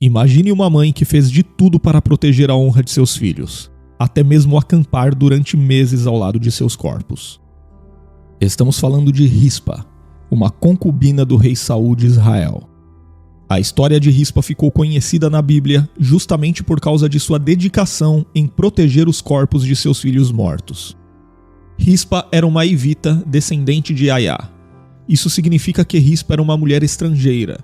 Imagine uma mãe que fez de tudo para proteger a honra de seus filhos, até mesmo acampar durante meses ao lado de seus corpos. Estamos falando de Rispa, uma concubina do rei Saul de Israel. A história de Rispa ficou conhecida na Bíblia justamente por causa de sua dedicação em proteger os corpos de seus filhos mortos. Rispa era uma evita descendente de Aiá. Isso significa que Rispa era uma mulher estrangeira.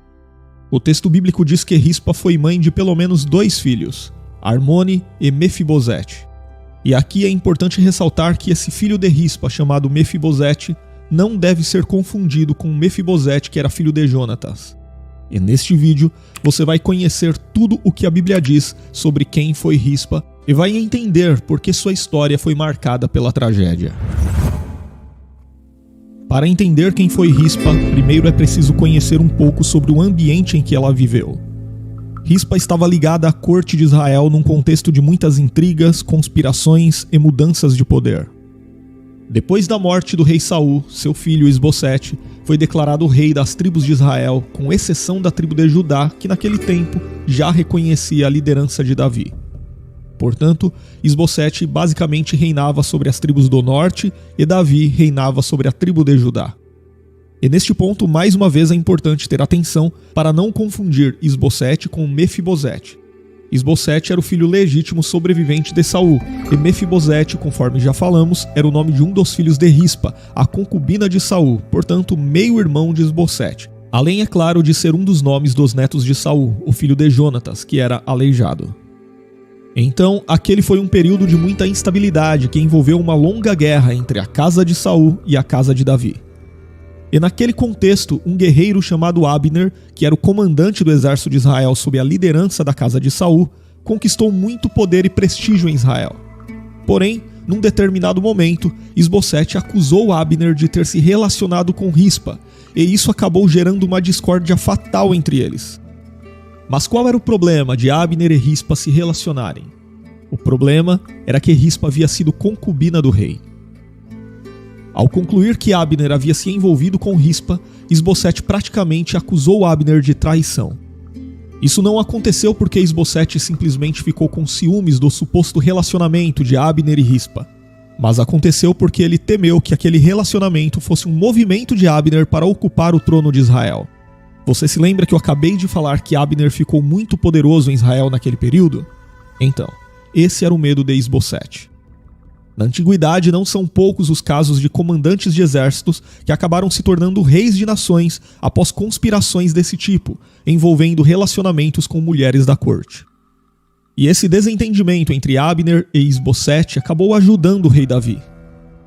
O texto bíblico diz que Rispa foi mãe de pelo menos 2 filhos, Armone e Mefibosete. E aqui é importante ressaltar que esse filho de Rispa, chamado Mefibosete, não deve ser confundido com Mefibosete, que era filho de Jonatas. E neste vídeo você vai conhecer tudo o que a Bíblia diz sobre quem foi Rispa e vai entender por que sua história foi marcada pela tragédia. Para entender quem foi Rispa, primeiro é preciso conhecer um pouco sobre o ambiente em que ela viveu. Rispa estava ligada à corte de Israel num contexto de muitas intrigas, conspirações e mudanças de poder. Depois da morte do rei Saul, seu filho Isbosete foi declarado rei das tribos de Israel, com exceção da tribo de Judá, que naquele tempo já reconhecia a liderança de Davi. Portanto, Isbosete basicamente reinava sobre as tribos do norte e Davi reinava sobre a tribo de Judá. E neste ponto, mais uma vez, é importante ter atenção para não confundir Isbosete com Mefibosete. Isbosete era o filho legítimo sobrevivente de Saul, e Mefibosete, conforme já falamos, era o nome de um dos filhos de Rispa, a concubina de Saul, portanto meio-irmão de Isbosete. Além, é claro, de ser um dos nomes dos netos de Saul, o filho de Jonatas, que era aleijado. Então, aquele foi um período de muita instabilidade que envolveu uma longa guerra entre a casa de Saul e a casa de Davi. E naquele contexto, um guerreiro chamado Abner, que era o comandante do exército de Israel sob a liderança da casa de Saul, conquistou muito poder e prestígio em Israel. Porém, num determinado momento, Isbosete acusou Abner de ter se relacionado com Rispa, e isso acabou gerando uma discórdia fatal entre eles. Mas qual era o problema de Abner e Rispa se relacionarem? O problema era que Rispa havia sido concubina do rei. Ao concluir que Abner havia se envolvido com Rispa, Isbosete praticamente acusou Abner de traição. Isso não aconteceu porque Isbosete simplesmente ficou com ciúmes do suposto relacionamento de Abner e Rispa, mas aconteceu porque ele temeu que aquele relacionamento fosse um movimento de Abner para ocupar o trono de Israel. Você se lembra que eu acabei de falar que Abner ficou muito poderoso em Israel naquele período? Então, esse era o medo de Isbosete. Na antiguidade, não são poucos os casos de comandantes de exércitos que acabaram se tornando reis de nações após conspirações desse tipo, envolvendo relacionamentos com mulheres da corte. E esse desentendimento entre Abner e Isbosete acabou ajudando o rei Davi.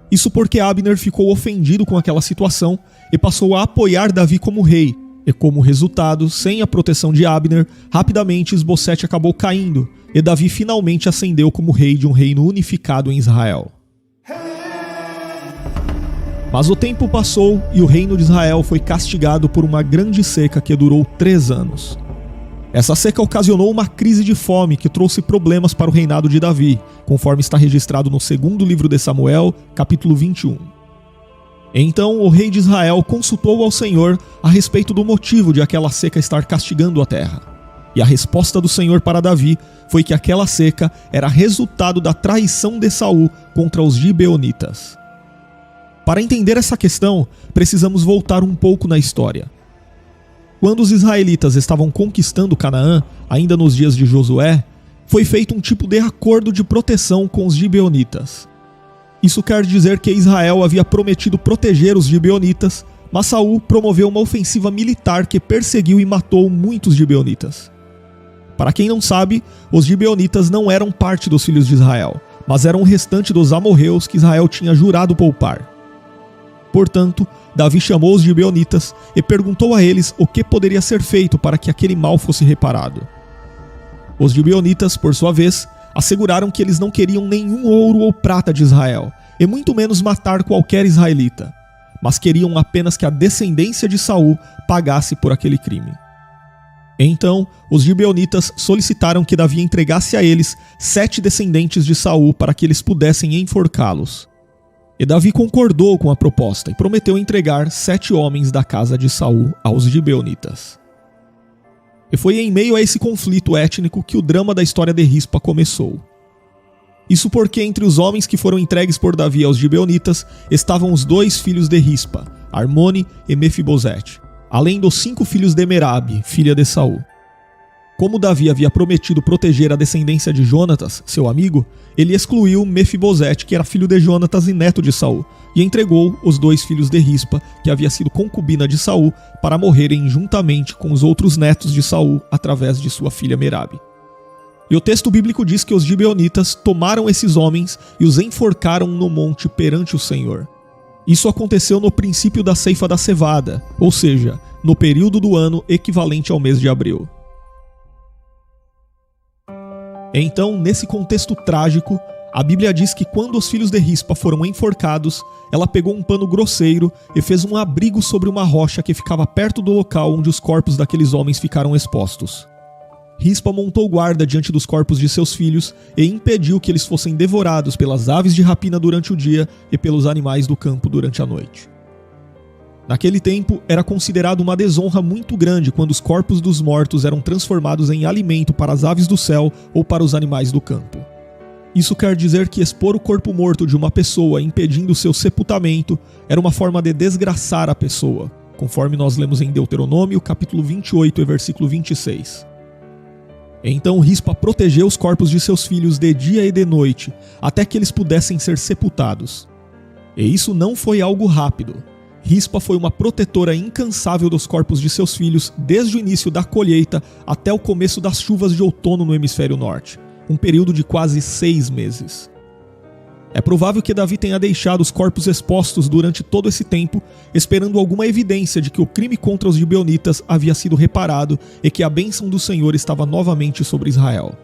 Isso porque Abner ficou ofendido com aquela situação e passou a apoiar Davi como rei, e como resultado, sem a proteção de Abner, rapidamente Isbosete acabou caindo, e Davi finalmente ascendeu como rei de um reino unificado em Israel. Mas o tempo passou e o reino de Israel foi castigado por uma grande seca que durou 3 anos. Essa seca ocasionou uma crise de fome que trouxe problemas para o reinado de Davi, conforme está registrado no 2º livro de Samuel, capítulo 21. Então o rei de Israel consultou ao Senhor a respeito do motivo de aquela seca estar castigando a terra. E a resposta do Senhor para Davi foi que aquela seca era resultado da traição de Saul contra os gibeonitas. Para entender essa questão, precisamos voltar um pouco na história. Quando os israelitas estavam conquistando Canaã, ainda nos dias de Josué, foi feito um tipo de acordo de proteção com os gibeonitas. Isso quer dizer que Israel havia prometido proteger os gibeonitas, mas Saul promoveu uma ofensiva militar que perseguiu e matou muitos gibeonitas. Para quem não sabe, os gibeonitas não eram parte dos filhos de Israel, mas eram o restante dos amorreus que Israel tinha jurado poupar. Portanto, Davi chamou os gibeonitas e perguntou a eles o que poderia ser feito para que aquele mal fosse reparado. Os gibeonitas, por sua vez, asseguraram que eles não queriam nenhum ouro ou prata de Israel, e muito menos matar qualquer israelita, mas queriam apenas que a descendência de Saul pagasse por aquele crime. Então, os gibeonitas solicitaram que Davi entregasse a eles 7 descendentes de Saul para que eles pudessem enforcá-los. E Davi concordou com a proposta e prometeu entregar 7 homens da casa de Saul aos gibeonitas. E foi em meio a esse conflito étnico que o drama da história de Rispa começou. Isso porque entre os homens que foram entregues por Davi aos gibeonitas estavam os 2 filhos de Rispa, Armone e Mefibosete, além dos 5 filhos de Merabe, filha de Saul. Como Davi havia prometido proteger a descendência de Jonatas, seu amigo, ele excluiu Mefibosete, que era filho de Jonatas e neto de Saul, e entregou os 2 filhos de Rispa, que havia sido concubina de Saul, para morrerem juntamente com os outros netos de Saul através de sua filha Merabe. E o texto bíblico diz que os gibeonitas tomaram esses homens e os enforcaram no monte perante o Senhor. Isso aconteceu no princípio da ceifa da cevada, ou seja, no período do ano equivalente ao mês de abril. Então, nesse contexto trágico, a Bíblia diz que quando os filhos de Rispa foram enforcados, ela pegou um pano grosseiro e fez um abrigo sobre uma rocha que ficava perto do local onde os corpos daqueles homens ficaram expostos. Rispa montou guarda diante dos corpos de seus filhos e impediu que eles fossem devorados pelas aves de rapina durante o dia e pelos animais do campo durante a noite. Naquele tempo, era considerado uma desonra muito grande quando os corpos dos mortos eram transformados em alimento para as aves do céu ou para os animais do campo. Isso quer dizer que expor o corpo morto de uma pessoa impedindo seu sepultamento era uma forma de desgraçar a pessoa, conforme nós lemos em Deuteronômio, capítulo 28 e versículo 26. Então Rispa protegeu os corpos de seus filhos de dia e de noite, até que eles pudessem ser sepultados. E isso não foi algo rápido. Rispa foi uma protetora incansável dos corpos de seus filhos desde o início da colheita até o começo das chuvas de outono no hemisfério norte, um período de quase 6 meses. É provável que Davi tenha deixado os corpos expostos durante todo esse tempo, esperando alguma evidência de que o crime contra os gibeonitas havia sido reparado e que a bênção do Senhor estava novamente sobre Israel.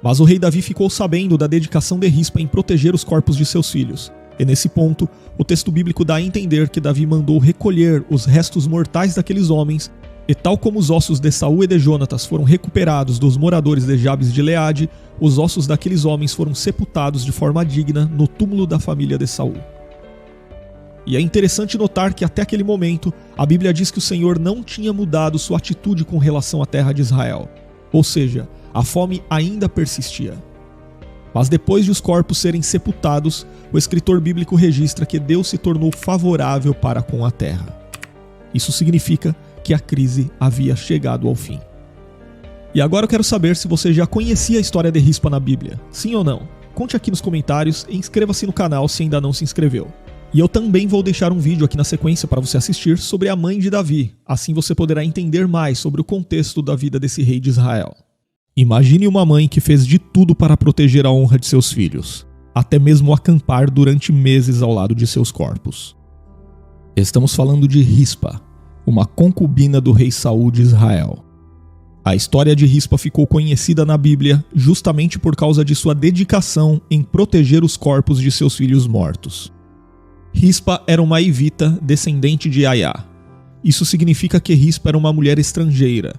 Mas o rei Davi ficou sabendo da dedicação de Rispa em proteger os corpos de seus filhos. E nesse ponto, o texto bíblico dá a entender que Davi mandou recolher os restos mortais daqueles homens, e tal como os ossos de Saul e de Jonatas foram recuperados dos moradores de Jabes de Gileade, os ossos daqueles homens foram sepultados de forma digna no túmulo da família de Saul. E é interessante notar que até aquele momento, a Bíblia diz que o Senhor não tinha mudado sua atitude com relação à terra de Israel. Ou seja, a fome ainda persistia. Mas depois de os corpos serem sepultados, o escritor bíblico registra que Deus se tornou favorável para com a terra. Isso significa que a crise havia chegado ao fim. E agora eu quero saber se você já conhecia a história de Rispa na Bíblia. Sim ou não? Conte aqui nos comentários e inscreva-se no canal se ainda não se inscreveu. E eu também vou deixar um vídeo aqui na sequência para você assistir sobre a mãe de Davi. Assim você poderá entender mais sobre o contexto da vida desse rei de Israel. Imagine uma mãe que fez de tudo para proteger a honra de seus filhos, até mesmo acampar durante meses ao lado de seus corpos. Estamos falando de Rispa, uma concubina do rei Saul de Israel. A história de Rispa ficou conhecida na Bíblia justamente por causa de sua dedicação em proteger os corpos de seus filhos mortos. Rispa era uma evita descendente de Aiá. Isso significa que Rispa era uma mulher estrangeira.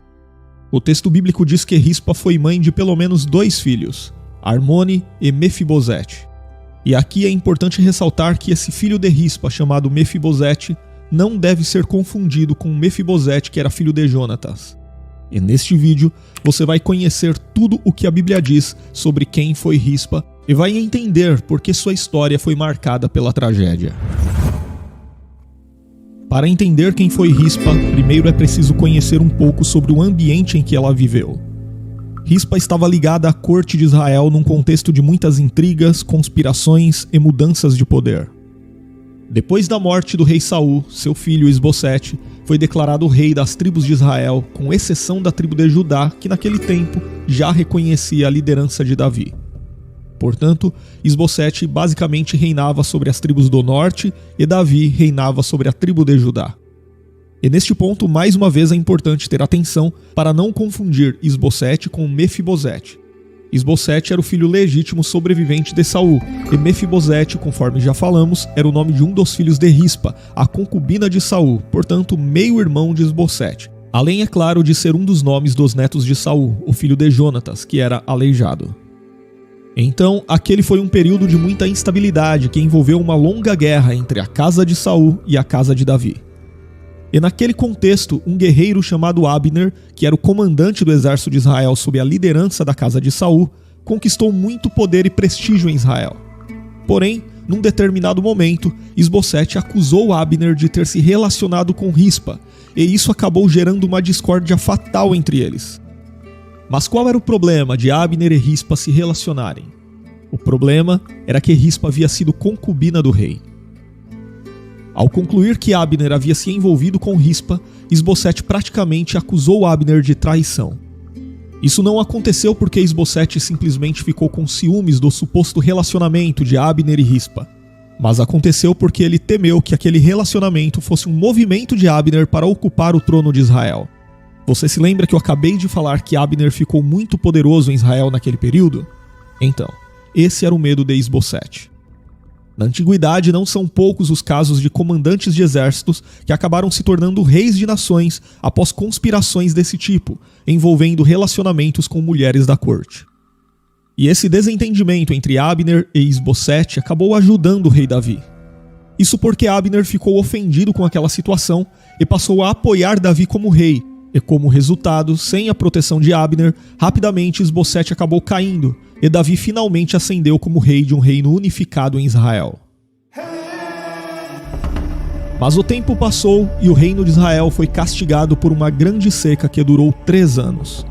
O texto bíblico diz que Rispa foi mãe de pelo menos 2 filhos, Armone e Mefibosete. E aqui é importante ressaltar que esse filho de Rispa, chamado Mefibosete, não deve ser confundido com Mefibosete, que era filho de Jonatas. E neste vídeo, você vai conhecer tudo o que a Bíblia diz sobre quem foi Rispa e vai entender por que sua história foi marcada pela tragédia. Para entender quem foi Rispa, primeiro é preciso conhecer um pouco sobre o ambiente em que ela viveu. Rispa estava ligada à corte de Israel num contexto de muitas intrigas, conspirações e mudanças de poder. Depois da morte do rei Saul, seu filho Isbosete foi declarado rei das tribos de Israel, com exceção da tribo de Judá, que naquele tempo já reconhecia a liderança de Davi. Portanto, Isbosete basicamente reinava sobre as tribos do norte e Davi reinava sobre a tribo de Judá. E neste ponto, mais uma vez, é importante ter atenção para não confundir Isbosete com Mefibosete. Isbosete era o filho legítimo sobrevivente de Saul, e Mefibosete, conforme já falamos, era o nome de um dos filhos de Rispa, a concubina de Saul, portanto meio-irmão de Isbosete. Além, é claro, de ser um dos nomes dos netos de Saul, o filho de Jonatas, que era aleijado. Então, aquele foi um período de muita instabilidade que envolveu uma longa guerra entre a casa de Saul e a casa de Davi. E naquele contexto, um guerreiro chamado Abner, que era o comandante do exército de Israel sob a liderança da casa de Saul, conquistou muito poder e prestígio em Israel. Porém, num determinado momento, Isbosete acusou Abner de ter se relacionado com Rispa, e isso acabou gerando uma discórdia fatal entre eles. Mas qual era o problema de Abner e Rispa se relacionarem? O problema era que Rispa havia sido concubina do rei. Ao concluir que Abner havia se envolvido com Rispa, Isbosete praticamente acusou Abner de traição. Isso não aconteceu porque Isbosete simplesmente ficou com ciúmes do suposto relacionamento de Abner e Rispa, mas aconteceu porque ele temeu que aquele relacionamento fosse um movimento de Abner para ocupar o trono de Israel. Você se lembra que eu acabei de falar que Abner ficou muito poderoso em Israel naquele período? Então, esse era o medo de Isbosete. Na antiguidade, não são poucos os casos de comandantes de exércitos que acabaram se tornando reis de nações após conspirações desse tipo, envolvendo relacionamentos com mulheres da corte. E esse desentendimento entre Abner e Isbosete acabou ajudando o rei Davi. Isso porque Abner ficou ofendido com aquela situação e passou a apoiar Davi como rei, e como resultado, sem a proteção de Abner, rapidamente Isbosete acabou caindo, e Davi finalmente ascendeu como rei de um reino unificado em Israel. Mas o tempo passou e o reino de Israel foi castigado por uma grande seca que durou 3 anos.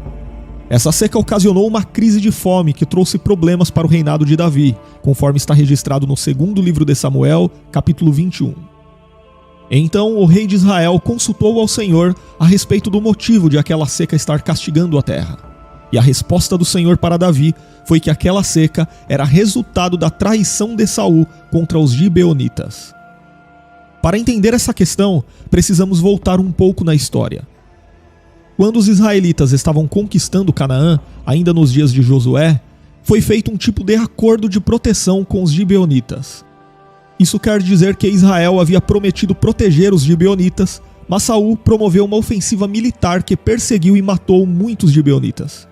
Essa seca ocasionou uma crise de fome que trouxe problemas para o reinado de Davi, conforme está registrado no 2º livro de Samuel, capítulo 21. Então o rei de Israel consultou ao Senhor a respeito do motivo de aquela seca estar castigando a terra. E a resposta do Senhor para Davi foi que aquela seca era resultado da traição de Saul contra os gibeonitas. Para entender essa questão, precisamos voltar um pouco na história. Quando os israelitas estavam conquistando Canaã, ainda nos dias de Josué, foi feito um tipo de acordo de proteção com os gibeonitas. Isso quer dizer que Israel havia prometido proteger os gibeonitas, mas Saul promoveu uma ofensiva militar que perseguiu e matou muitos gibeonitas.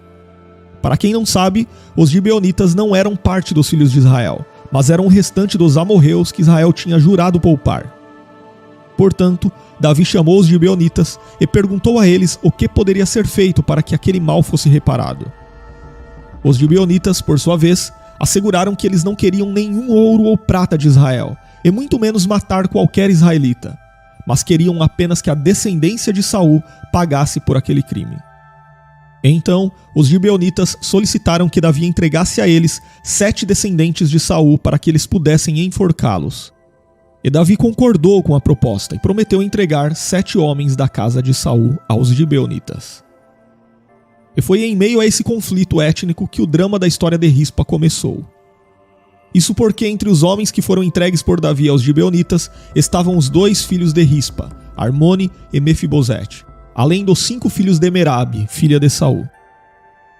Para quem não sabe, os gibeonitas não eram parte dos filhos de Israel, mas eram o restante dos amorreus que Israel tinha jurado poupar. Portanto, Davi chamou os gibeonitas e perguntou a eles o que poderia ser feito para que aquele mal fosse reparado. Os gibeonitas, por sua vez, asseguraram que eles não queriam nenhum ouro ou prata de Israel, e muito menos matar qualquer israelita, mas queriam apenas que a descendência de Saul pagasse por aquele crime. Então, os gibeonitas solicitaram que Davi entregasse a eles 7 descendentes de Saul para que eles pudessem enforcá-los. E Davi concordou com a proposta e prometeu entregar 7 homens da casa de Saul aos gibeonitas. E foi em meio a esse conflito étnico que o drama da história de Rispa começou. Isso porque entre os homens que foram entregues por Davi aos gibeonitas estavam os 2 filhos de Rispa, Armone e Mefibosete, além dos 5 filhos de Merabe, filha de Saul.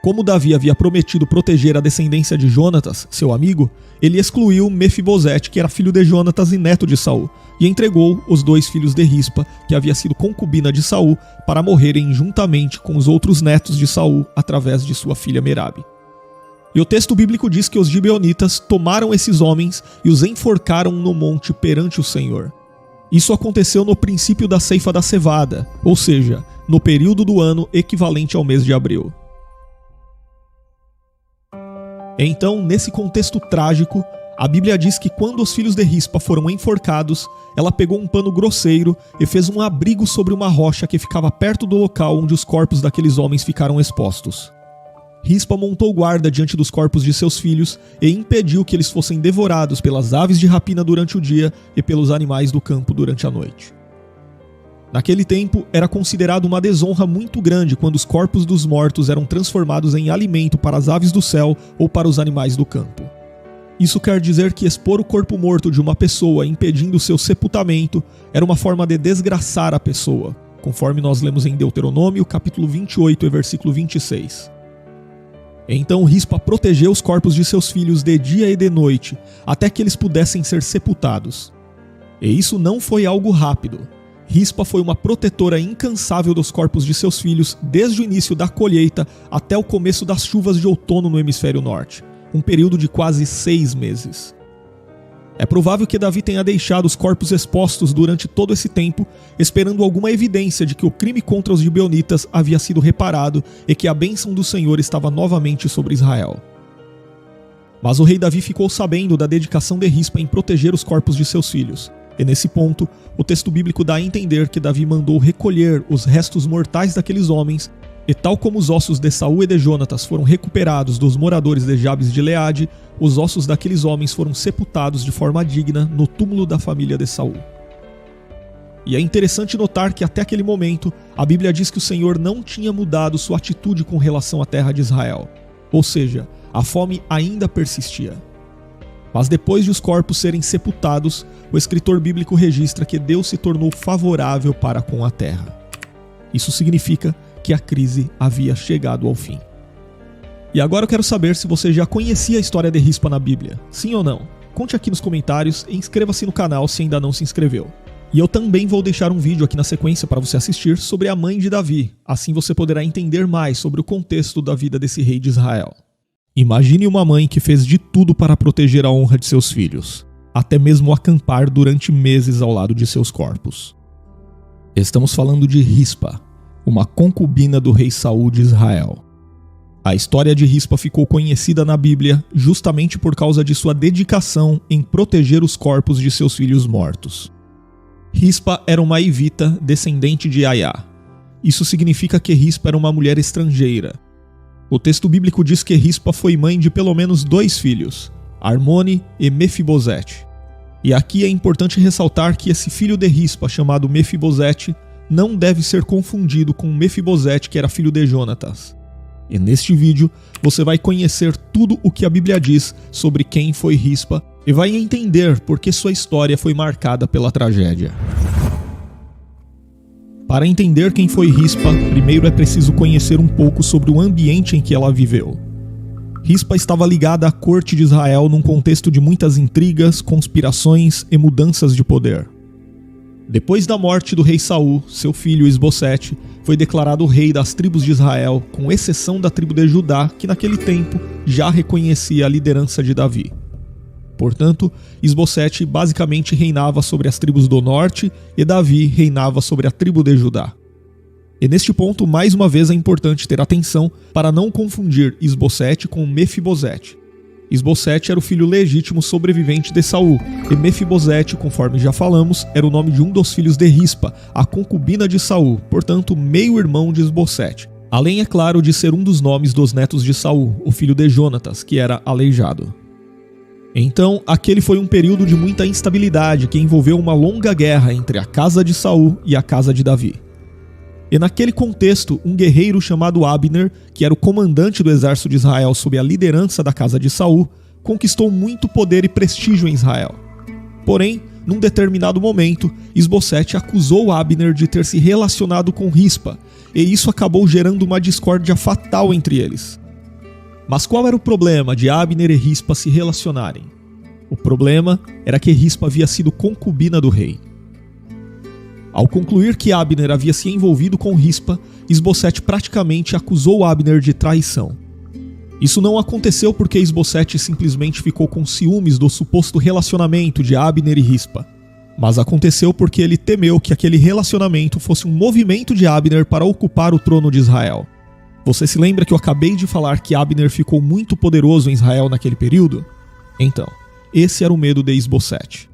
Como Davi havia prometido proteger a descendência de Jonatas, seu amigo, ele excluiu Mefibosete, que era filho de Jonatas e neto de Saul, e entregou os 2 filhos de Rispa, que havia sido concubina de Saul, para morrerem juntamente com os outros netos de Saul através de sua filha Merabe. E o texto bíblico diz que os gibeonitas tomaram esses homens e os enforcaram no monte perante o Senhor. Isso aconteceu no princípio da ceifa da cevada, ou seja, no período do ano equivalente ao mês de abril. Então, nesse contexto trágico, a Bíblia diz que quando os filhos de Rispa foram enforcados, ela pegou um pano grosseiro e fez um abrigo sobre uma rocha que ficava perto do local onde os corpos daqueles homens ficaram expostos. Rispa montou guarda diante dos corpos de seus filhos e impediu que eles fossem devorados pelas aves de rapina durante o dia e pelos animais do campo durante a noite. Naquele tempo, era considerado uma desonra muito grande quando os corpos dos mortos eram transformados em alimento para as aves do céu ou para os animais do campo. Isso quer dizer que expor o corpo morto de uma pessoa impedindo seu sepultamento era uma forma de desgraçar a pessoa, conforme nós lemos em Deuteronômio, capítulo 28 e versículo 26. Então Rispa protegeu os corpos de seus filhos de dia e de noite, até que eles pudessem ser sepultados. E isso não foi algo rápido. Rispa foi uma protetora incansável dos corpos de seus filhos desde o início da colheita até o começo das chuvas de outono no hemisfério norte, um período de quase 6 meses. É provável que Davi tenha deixado os corpos expostos durante todo esse tempo, esperando alguma evidência de que o crime contra os gibeonitas havia sido reparado e que a bênção do Senhor estava novamente sobre Israel. Mas o rei Davi ficou sabendo da dedicação de Rispa em proteger os corpos de seus filhos. E nesse ponto, o texto bíblico dá a entender que Davi mandou recolher os restos mortais daqueles homens, e tal como os ossos de Saul e de Jonatas foram recuperados dos moradores de Jabes de Gileade, os ossos daqueles homens foram sepultados de forma digna no túmulo da família de Saul. E é interessante notar que até aquele momento, a Bíblia diz que o Senhor não tinha mudado sua atitude com relação à terra de Israel. Ou seja, a fome ainda persistia. Mas depois de os corpos serem sepultados, o escritor bíblico registra que Deus se tornou favorável para com a terra. Isso significa que a crise havia chegado ao fim. E agora eu quero saber se você já conhecia a história de Rispa na Bíblia. Sim ou não? Conte aqui nos comentários e inscreva-se no canal se ainda não se inscreveu. E eu também vou deixar um vídeo aqui na sequência para você assistir sobre a mãe de Davi. Assim você poderá entender mais sobre o contexto da vida desse rei de Israel. Imagine uma mãe que fez de tudo para proteger a honra de seus filhos, até mesmo acampar durante meses ao lado de seus corpos. Estamos falando de Rispa, uma concubina do rei Saul de Israel. A história de Rispa ficou conhecida na Bíblia justamente por causa de sua dedicação em proteger os corpos de seus filhos mortos. Rispa era uma evita descendente de Aiá. Isso significa que Rispa era uma mulher estrangeira. O texto bíblico diz que Rispa foi mãe de pelo menos 2 filhos, Armone e Mefibosete. E aqui é importante ressaltar que esse filho de Rispa, chamado Mefibosete, não deve ser confundido com Mefibosete, que era filho de Jonatas. E neste vídeo, você vai conhecer tudo o que a Bíblia diz sobre quem foi Rispa e vai entender por que sua história foi marcada pela tragédia. Para entender quem foi Rispa, primeiro é preciso conhecer um pouco sobre o ambiente em que ela viveu. Rispa estava ligada à corte de Israel num contexto de muitas intrigas, conspirações e mudanças de poder. Depois da morte do rei Saul, seu filho Isbosete foi declarado rei das tribos de Israel, com exceção da tribo de Judá, que naquele tempo já reconhecia a liderança de Davi. Portanto, Isbosete basicamente reinava sobre as tribos do norte e Davi reinava sobre a tribo de Judá. E neste ponto, mais uma vez, é importante ter atenção para não confundir Isbosete com Mefibosete. Isbosete era o filho legítimo sobrevivente de Saul, e Mefibosete, conforme já falamos, era o nome de um dos filhos de Rispa, a concubina de Saul, portanto meio-irmão de Isbosete. Além, é claro, de ser um dos nomes dos netos de Saul, o filho de Jonatas, que era aleijado. Então, aquele foi um período de muita instabilidade que envolveu uma longa guerra entre a casa de Saul e a casa de Davi. E naquele contexto, um guerreiro chamado Abner, que era o comandante do exército de Israel sob a liderança da casa de Saul, conquistou muito poder e prestígio em Israel. Porém, num determinado momento, Isbosete acusou Abner de ter se relacionado com Rispa, e isso acabou gerando uma discórdia fatal entre eles. Mas qual era o problema de Abner e Rispa se relacionarem? O problema era que Rispa havia sido concubina do rei. Ao concluir que Abner havia se envolvido com Rispa, Isbosete praticamente acusou Abner de traição. Isso não aconteceu porque Isbosete simplesmente ficou com ciúmes do suposto relacionamento de Abner e Rispa, mas aconteceu porque ele temeu que aquele relacionamento fosse um movimento de Abner para ocupar o trono de Israel. Você se lembra que eu acabei de falar que Abner ficou muito poderoso em Israel naquele período? Então, esse era o medo de Isbosete.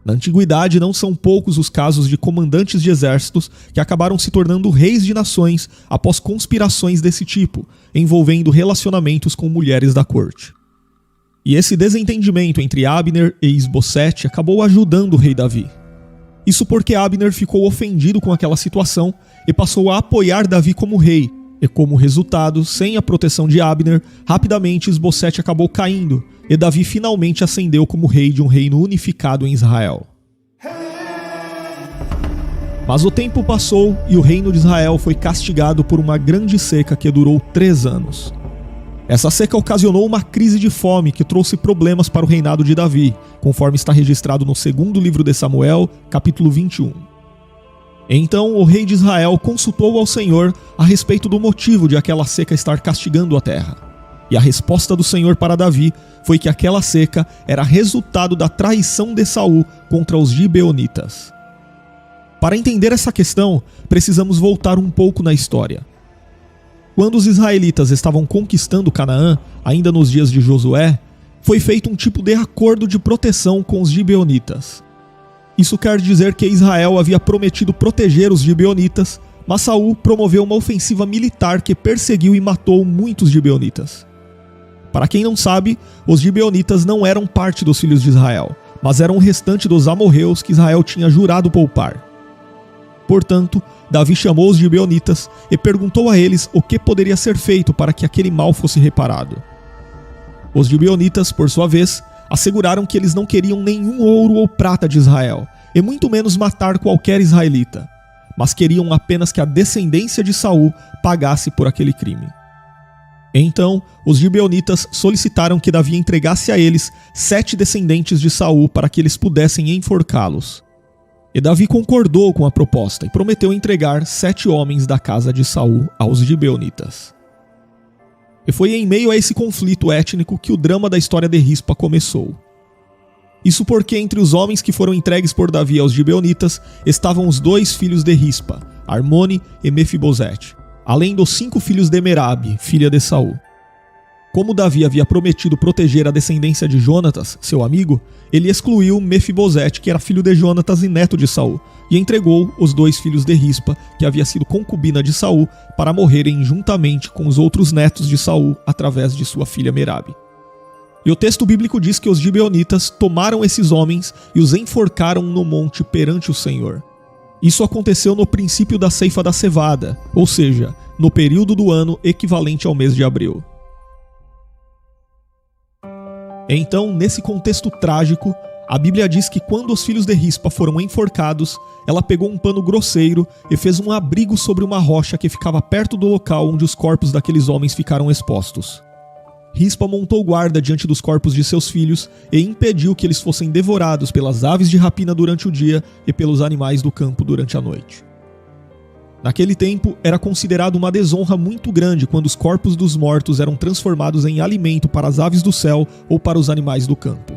Na antiguidade, não são poucos os casos de comandantes de exércitos que acabaram se tornando reis de nações após conspirações desse tipo, envolvendo relacionamentos com mulheres da corte. E esse desentendimento entre Abner e Isbosete acabou ajudando o rei Davi. Isso porque Abner ficou ofendido com aquela situação e passou a apoiar Davi como rei, e como resultado, sem a proteção de Abner, rapidamente Isbosete acabou caindo, e Davi finalmente ascendeu como rei de um reino unificado em Israel. Mas o tempo passou e o reino de Israel foi castigado por uma grande seca que durou 3 anos. Essa seca ocasionou uma crise de fome que trouxe problemas para o reinado de Davi, conforme está registrado no 2º livro de Samuel, capítulo 21. Então o rei de Israel consultou ao Senhor a respeito do motivo de aquela seca estar castigando a terra. E a resposta do Senhor para Davi foi que aquela seca era resultado da traição de Saul contra os gibeonitas. Para entender essa questão, precisamos voltar um pouco na história. Quando os israelitas estavam conquistando Canaã, ainda nos dias de Josué, foi feito um tipo de acordo de proteção com os gibeonitas. Isso quer dizer que Israel havia prometido proteger os gibeonitas, mas Saul promoveu uma ofensiva militar que perseguiu e matou muitos gibeonitas. Para quem não sabe, os gibeonitas não eram parte dos filhos de Israel, mas eram o restante dos amorreus que Israel tinha jurado poupar. Portanto, Davi chamou os gibeonitas e perguntou a eles o que poderia ser feito para que aquele mal fosse reparado. Os gibeonitas, por sua vez, asseguraram que eles não queriam nenhum ouro ou prata de Israel, e muito menos matar qualquer israelita, mas queriam apenas que a descendência de Saul pagasse por aquele crime. Então, os gibeonitas solicitaram que Davi entregasse a eles 7 descendentes de Saul para que eles pudessem enforcá-los. E Davi concordou com a proposta e prometeu entregar 7 homens da casa de Saul aos gibeonitas. E foi em meio a esse conflito étnico que o drama da história de Rispa começou. Isso porque entre os homens que foram entregues por Davi aos gibeonitas estavam os 2 filhos de Rispa, Armone e Mefibosete, além dos 5 filhos de Merabe, filha de Saul. Como Davi havia prometido proteger a descendência de Jonatas, seu amigo, ele excluiu Mefibosete, que era filho de Jonatas e neto de Saul, e entregou os 2 filhos de Rispa, que havia sido concubina de Saul, para morrerem juntamente com os outros netos de Saul através de sua filha Merabe. E o texto bíblico diz que os gibeonitas tomaram esses homens e os enforcaram no monte perante o Senhor. Isso aconteceu no princípio da ceifa da cevada, ou seja, no período do ano equivalente ao mês de abril. Então, nesse contexto trágico, a Bíblia diz que quando os filhos de Rispa foram enforcados, ela pegou um pano grosseiro e fez um abrigo sobre uma rocha que ficava perto do local onde os corpos daqueles homens ficaram expostos. Rispa montou guarda diante dos corpos de seus filhos e impediu que eles fossem devorados pelas aves de rapina durante o dia e pelos animais do campo durante a noite. Naquele tempo, era considerado uma desonra muito grande quando os corpos dos mortos eram transformados em alimento para as aves do céu ou para os animais do campo.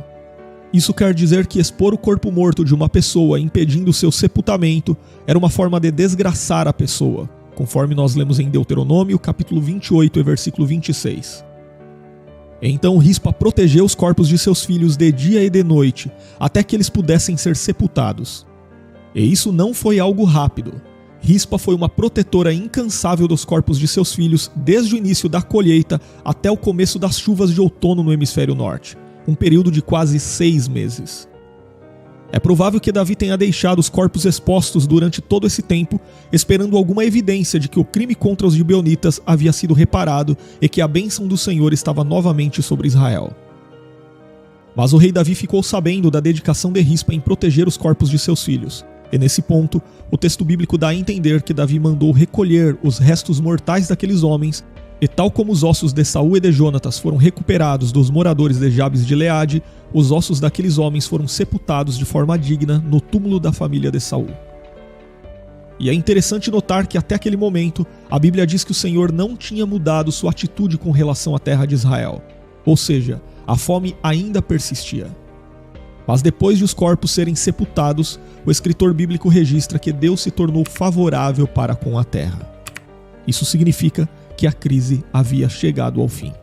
Isso quer dizer que expor o corpo morto de uma pessoa impedindo seu sepultamento era uma forma de desgraçar a pessoa, conforme nós lemos em Deuteronômio, capítulo 28 e versículo 26. Então Rispa protegeu os corpos de seus filhos de dia e de noite, até que eles pudessem ser sepultados. E isso não foi algo rápido. Rispa foi uma protetora incansável dos corpos de seus filhos desde o início da colheita até o começo das chuvas de outono no hemisfério norte, um período de quase 6 meses. É provável que Davi tenha deixado os corpos expostos durante todo esse tempo, esperando alguma evidência de que o crime contra os gibeonitas havia sido reparado e que a bênção do Senhor estava novamente sobre Israel. Mas o rei Davi ficou sabendo da dedicação de Rispa em proteger os corpos de seus filhos. E nesse ponto, o texto bíblico dá a entender que Davi mandou recolher os restos mortais daqueles homens, e tal como os ossos de Saul e de Jonatas foram recuperados dos moradores de Jabes de Gileade, os ossos daqueles homens foram sepultados de forma digna no túmulo da família de Saul. E é interessante notar que até aquele momento, a Bíblia diz que o Senhor não tinha mudado sua atitude com relação à terra de Israel. Ou seja, a fome ainda persistia. Mas depois de os corpos serem sepultados, o escritor bíblico registra que Deus se tornou favorável para com a terra. Isso significa que a crise havia chegado ao fim.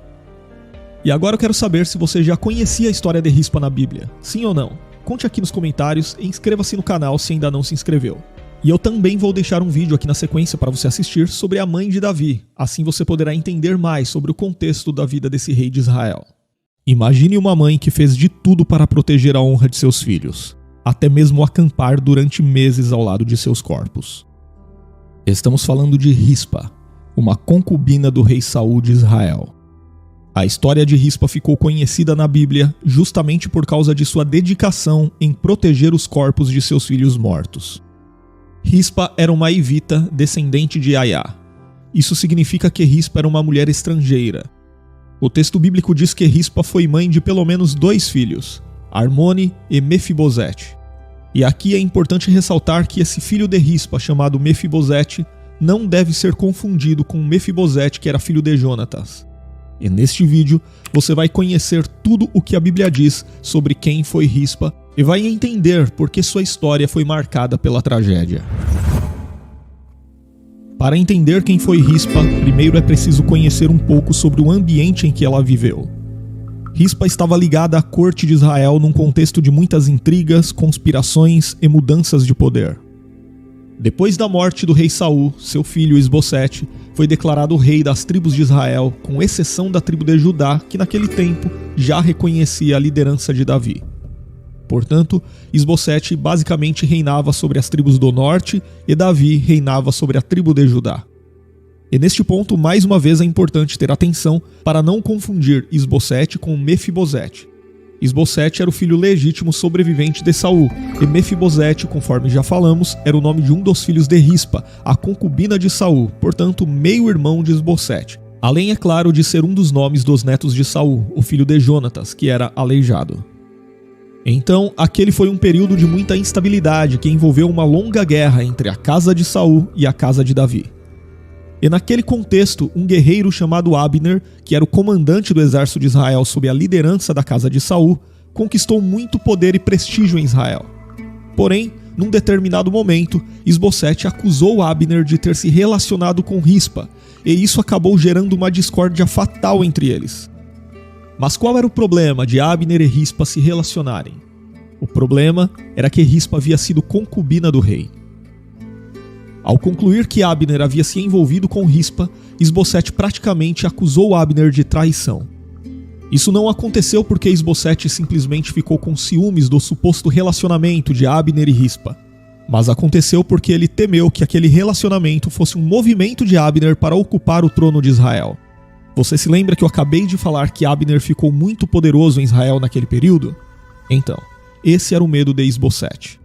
E agora eu quero saber se você já conhecia a história de Rispa na Bíblia. Sim ou não? Conte aqui nos comentários e inscreva-se no canal se ainda não se inscreveu. E eu também vou deixar um vídeo aqui na sequência para você assistir sobre a mãe de Davi. Assim você poderá entender mais sobre o contexto da vida desse rei de Israel. Imagine uma mãe que fez de tudo para proteger a honra de seus filhos, até mesmo acampar durante meses ao lado de seus corpos. Estamos falando de Rispa, uma concubina do rei Saul de Israel. A história de Rispa ficou conhecida na Bíblia justamente por causa de sua dedicação em proteger os corpos de seus filhos mortos. Rispa era uma evita descendente de Aiá. Isso significa que Rispa era uma mulher estrangeira. O texto bíblico diz que Rispa foi mãe de pelo menos 2 filhos, Armone e Mefibosete. E aqui é importante ressaltar que esse filho de Rispa, chamado Mefibosete, não deve ser confundido com Mefibosete, que era filho de Jonatas. E neste vídeo você vai conhecer tudo o que a Bíblia diz sobre quem foi Rispa e vai entender por que sua história foi marcada pela tragédia. Para entender quem foi Rispa, primeiro é preciso conhecer um pouco sobre o ambiente em que ela viveu. Rispa estava ligada à corte de Israel num contexto de muitas intrigas, conspirações e mudanças de poder. Depois da morte do rei Saul, seu filho Isbosete foi declarado rei das tribos de Israel, com exceção da tribo de Judá, que naquele tempo já reconhecia a liderança de Davi. Portanto, Isbosete basicamente reinava sobre as tribos do norte e Davi reinava sobre a tribo de Judá. E neste ponto, mais uma vez, é importante ter atenção para não confundir Isbosete com Mefibosete. Isbosete era o filho legítimo sobrevivente de Saul, e Mefibosete, conforme já falamos, era o nome de um dos filhos de Rispa, a concubina de Saul, portanto meio-irmão de Isbosete. Além, é claro, de ser um dos nomes dos netos de Saul, o filho de Jonatas, que era aleijado. Então, aquele foi um período de muita instabilidade que envolveu uma longa guerra entre a casa de Saul e a casa de Davi. E naquele contexto, um guerreiro chamado Abner, que era o comandante do exército de Israel sob a liderança da casa de Saul, conquistou muito poder e prestígio em Israel. Porém, num determinado momento, Isbosete acusou Abner de ter se relacionado com Rispa, e isso acabou gerando uma discórdia fatal entre eles. Mas qual era o problema de Abner e Rispa se relacionarem? O problema era que Rispa havia sido concubina do rei. Ao concluir que Abner havia se envolvido com Rispa, Isbosete praticamente acusou Abner de traição. Isso não aconteceu porque Isbosete simplesmente ficou com ciúmes do suposto relacionamento de Abner e Rispa, mas aconteceu porque ele temeu que aquele relacionamento fosse um movimento de Abner para ocupar o trono de Israel. Você se lembra que eu acabei de falar que Abner ficou muito poderoso em Israel naquele período? Então, esse era o medo de Isbosete.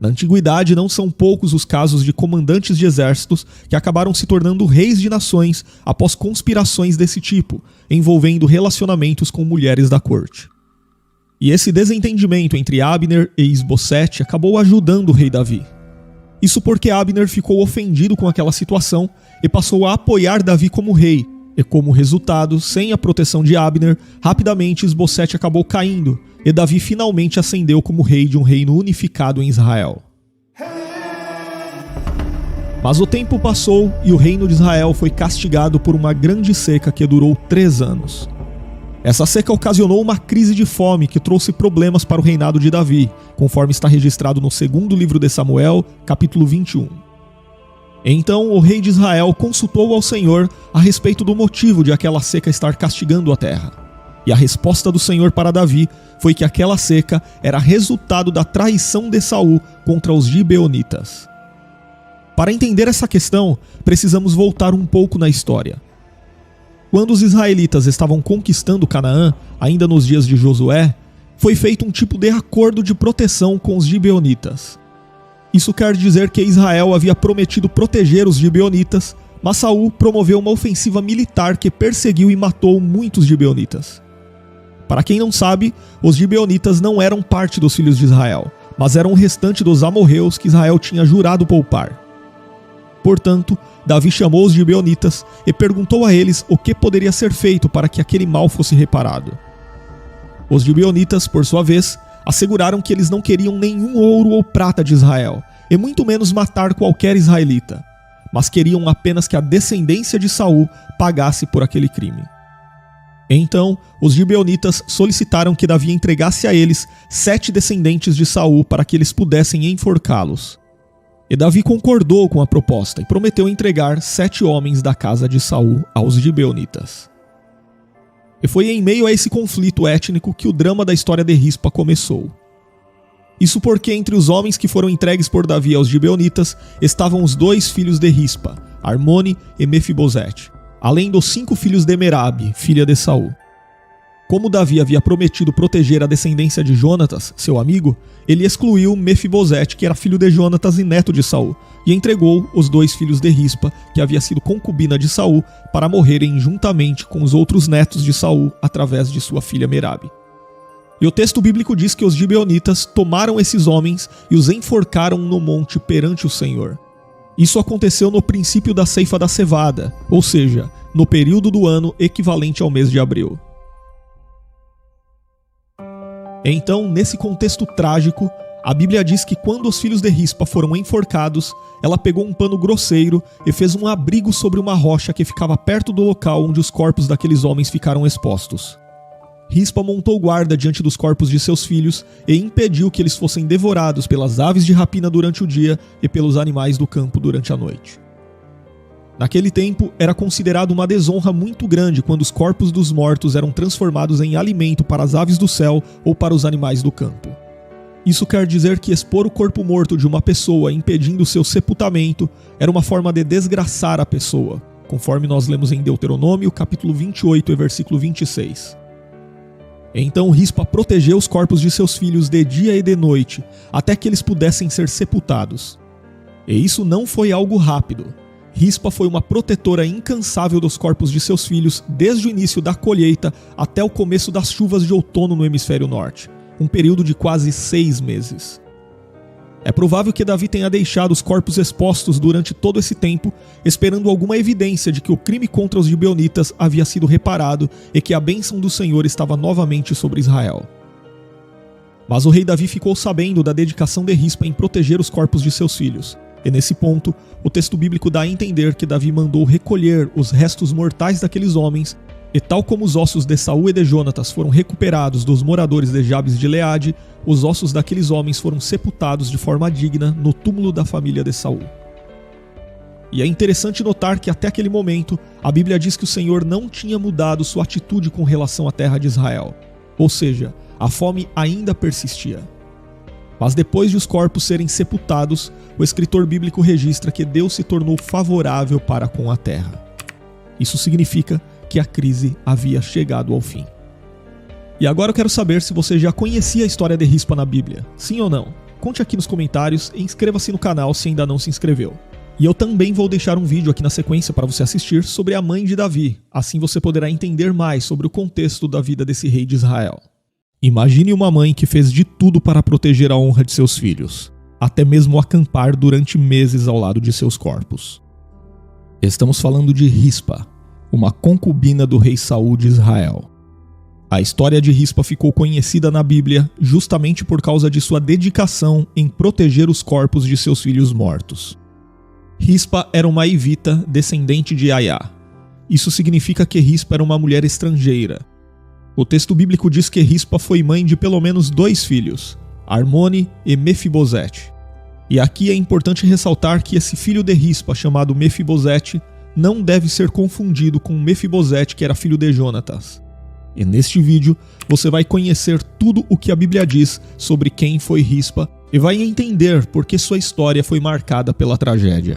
Na antiguidade, não são poucos os casos de comandantes de exércitos que acabaram se tornando reis de nações após conspirações desse tipo, envolvendo relacionamentos com mulheres da corte. E esse desentendimento entre Abner e Isbosete acabou ajudando o rei Davi. Isso porque Abner ficou ofendido com aquela situação e passou a apoiar Davi como rei, e como resultado, sem a proteção de Abner, rapidamente Isbosete acabou caindo, e Davi finalmente ascendeu como rei de um reino unificado em Israel. Mas o tempo passou e o reino de Israel foi castigado por uma grande seca que durou 3 anos. Essa seca ocasionou uma crise de fome que trouxe problemas para o reinado de Davi, conforme está registrado no 2º livro de Samuel, capítulo 21. Então o rei de Israel consultou ao Senhor a respeito do motivo de aquela seca estar castigando a terra. E a resposta do Senhor para Davi foi que aquela seca era resultado da traição de Saul contra os gibeonitas. Para entender essa questão, precisamos voltar um pouco na história. Quando os israelitas estavam conquistando Canaã, ainda nos dias de Josué, foi feito um tipo de acordo de proteção com os gibeonitas. Isso quer dizer que Israel havia prometido proteger os gibeonitas, mas Saul promoveu uma ofensiva militar que perseguiu e matou muitos gibeonitas. Para quem não sabe, os gibeonitas não eram parte dos filhos de Israel, mas eram o restante dos amorreus que Israel tinha jurado poupar. Portanto, Davi chamou os gibeonitas e perguntou a eles o que poderia ser feito para que aquele mal fosse reparado. Os gibeonitas, por sua vez, asseguraram que eles não queriam nenhum ouro ou prata de Israel, e muito menos matar qualquer israelita, mas queriam apenas que a descendência de Saul pagasse por aquele crime. Então, os gibeonitas solicitaram que Davi entregasse a eles 7 descendentes de Saul para que eles pudessem enforcá-los. E Davi concordou com a proposta e prometeu entregar 7 homens da casa de Saul aos gibeonitas. E foi em meio a esse conflito étnico que o drama da história de Rispa começou. Isso porque entre os homens que foram entregues por Davi aos gibeonitas estavam os 2 filhos de Rispa, Armone e Mefibosete, além dos 5 filhos de Merabe, filha de Saul. Como Davi havia prometido proteger a descendência de Jonatas, seu amigo, ele excluiu Mefibosete, que era filho de Jonatas e neto de Saul, e entregou os 2 filhos de Rispa, que havia sido concubina de Saul, para morrerem juntamente com os outros netos de Saul através de sua filha Merabe. E o texto bíblico diz que os gibeonitas tomaram esses homens e os enforcaram no monte perante o Senhor. Isso aconteceu no princípio da ceifa da cevada, ou seja, no período do ano equivalente ao mês de abril. Então, nesse contexto trágico, a Bíblia diz que quando os filhos de Rispa foram enforcados, ela pegou um pano grosseiro e fez um abrigo sobre uma rocha que ficava perto do local onde os corpos daqueles homens ficaram expostos. Rispa montou guarda diante dos corpos de seus filhos e impediu que eles fossem devorados pelas aves de rapina durante o dia e pelos animais do campo durante a noite. Naquele tempo, era considerado uma desonra muito grande quando os corpos dos mortos eram transformados em alimento para as aves do céu ou para os animais do campo. Isso quer dizer que expor o corpo morto de uma pessoa impedindo seu sepultamento era uma forma de desgraçar a pessoa, conforme nós lemos em Deuteronômio, capítulo 28 e versículo 26. Então Rispa protegeu os corpos de seus filhos de dia e de noite, até que eles pudessem ser sepultados. E isso não foi algo rápido. Rispa foi uma protetora incansável dos corpos de seus filhos desde o início da colheita até o começo das chuvas de outono no hemisfério norte, um período de quase 6 meses. É provável que Davi tenha deixado os corpos expostos durante todo esse tempo, esperando alguma evidência de que o crime contra os gibeonitas havia sido reparado e que a bênção do Senhor estava novamente sobre Israel. Mas o rei Davi ficou sabendo da dedicação de Rispa em proteger os corpos de seus filhos, e nesse ponto, o texto bíblico dá a entender que Davi mandou recolher os restos mortais daqueles homens, e tal como os ossos de Saul e de Jonatas foram recuperados dos moradores de Jabes de Gileade, os ossos daqueles homens foram sepultados de forma digna no túmulo da família de Saul. E é interessante notar que até aquele momento, a Bíblia diz que o Senhor não tinha mudado sua atitude com relação à terra de Israel. Ou seja, a fome ainda persistia. Mas depois de os corpos serem sepultados, o escritor bíblico registra que Deus se tornou favorável para com a terra. Isso significa que a crise havia chegado ao fim. E agora eu quero saber se você já conhecia a história de Rispa na Bíblia. Sim ou não? Conte aqui nos comentários e inscreva-se no canal se ainda não se inscreveu. E eu também vou deixar um vídeo aqui na sequência para você assistir sobre a mãe de Davi. Assim você poderá entender mais sobre o contexto da vida desse rei de Israel. Imagine uma mãe que fez de tudo para proteger a honra de seus filhos, até mesmo acampar durante meses ao lado de seus corpos. Estamos falando de Rispa, uma concubina do rei Saul de Israel. A história de Rispa ficou conhecida na Bíblia justamente por causa de sua dedicação em proteger os corpos de seus filhos mortos. Rispa era uma evita descendente de Aiá. Isso significa que Rispa era uma mulher estrangeira. O texto bíblico diz que Rispa foi mãe de pelo menos 2 filhos, Armone e Mefibosete. E aqui é importante ressaltar que esse filho de Rispa, chamado Mefibosete, não deve ser confundido com Mefibosete, que era filho de Jonatas. E neste vídeo, você vai conhecer tudo o que a Bíblia diz sobre quem foi Rispa e vai entender por que sua história foi marcada pela tragédia.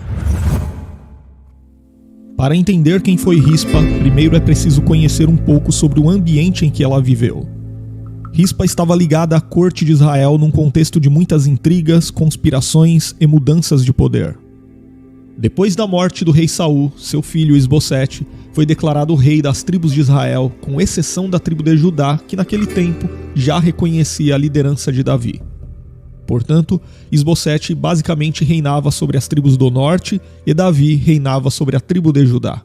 Para entender quem foi Rispa, primeiro é preciso conhecer um pouco sobre o ambiente em que ela viveu. Rispa estava ligada à corte de Israel num contexto de muitas intrigas, conspirações e mudanças de poder. Depois da morte do rei Saul, seu filho Isbosete foi declarado rei das tribos de Israel, com exceção da tribo de Judá, que naquele tempo já reconhecia a liderança de Davi. Portanto, Isbosete basicamente reinava sobre as tribos do norte e Davi reinava sobre a tribo de Judá.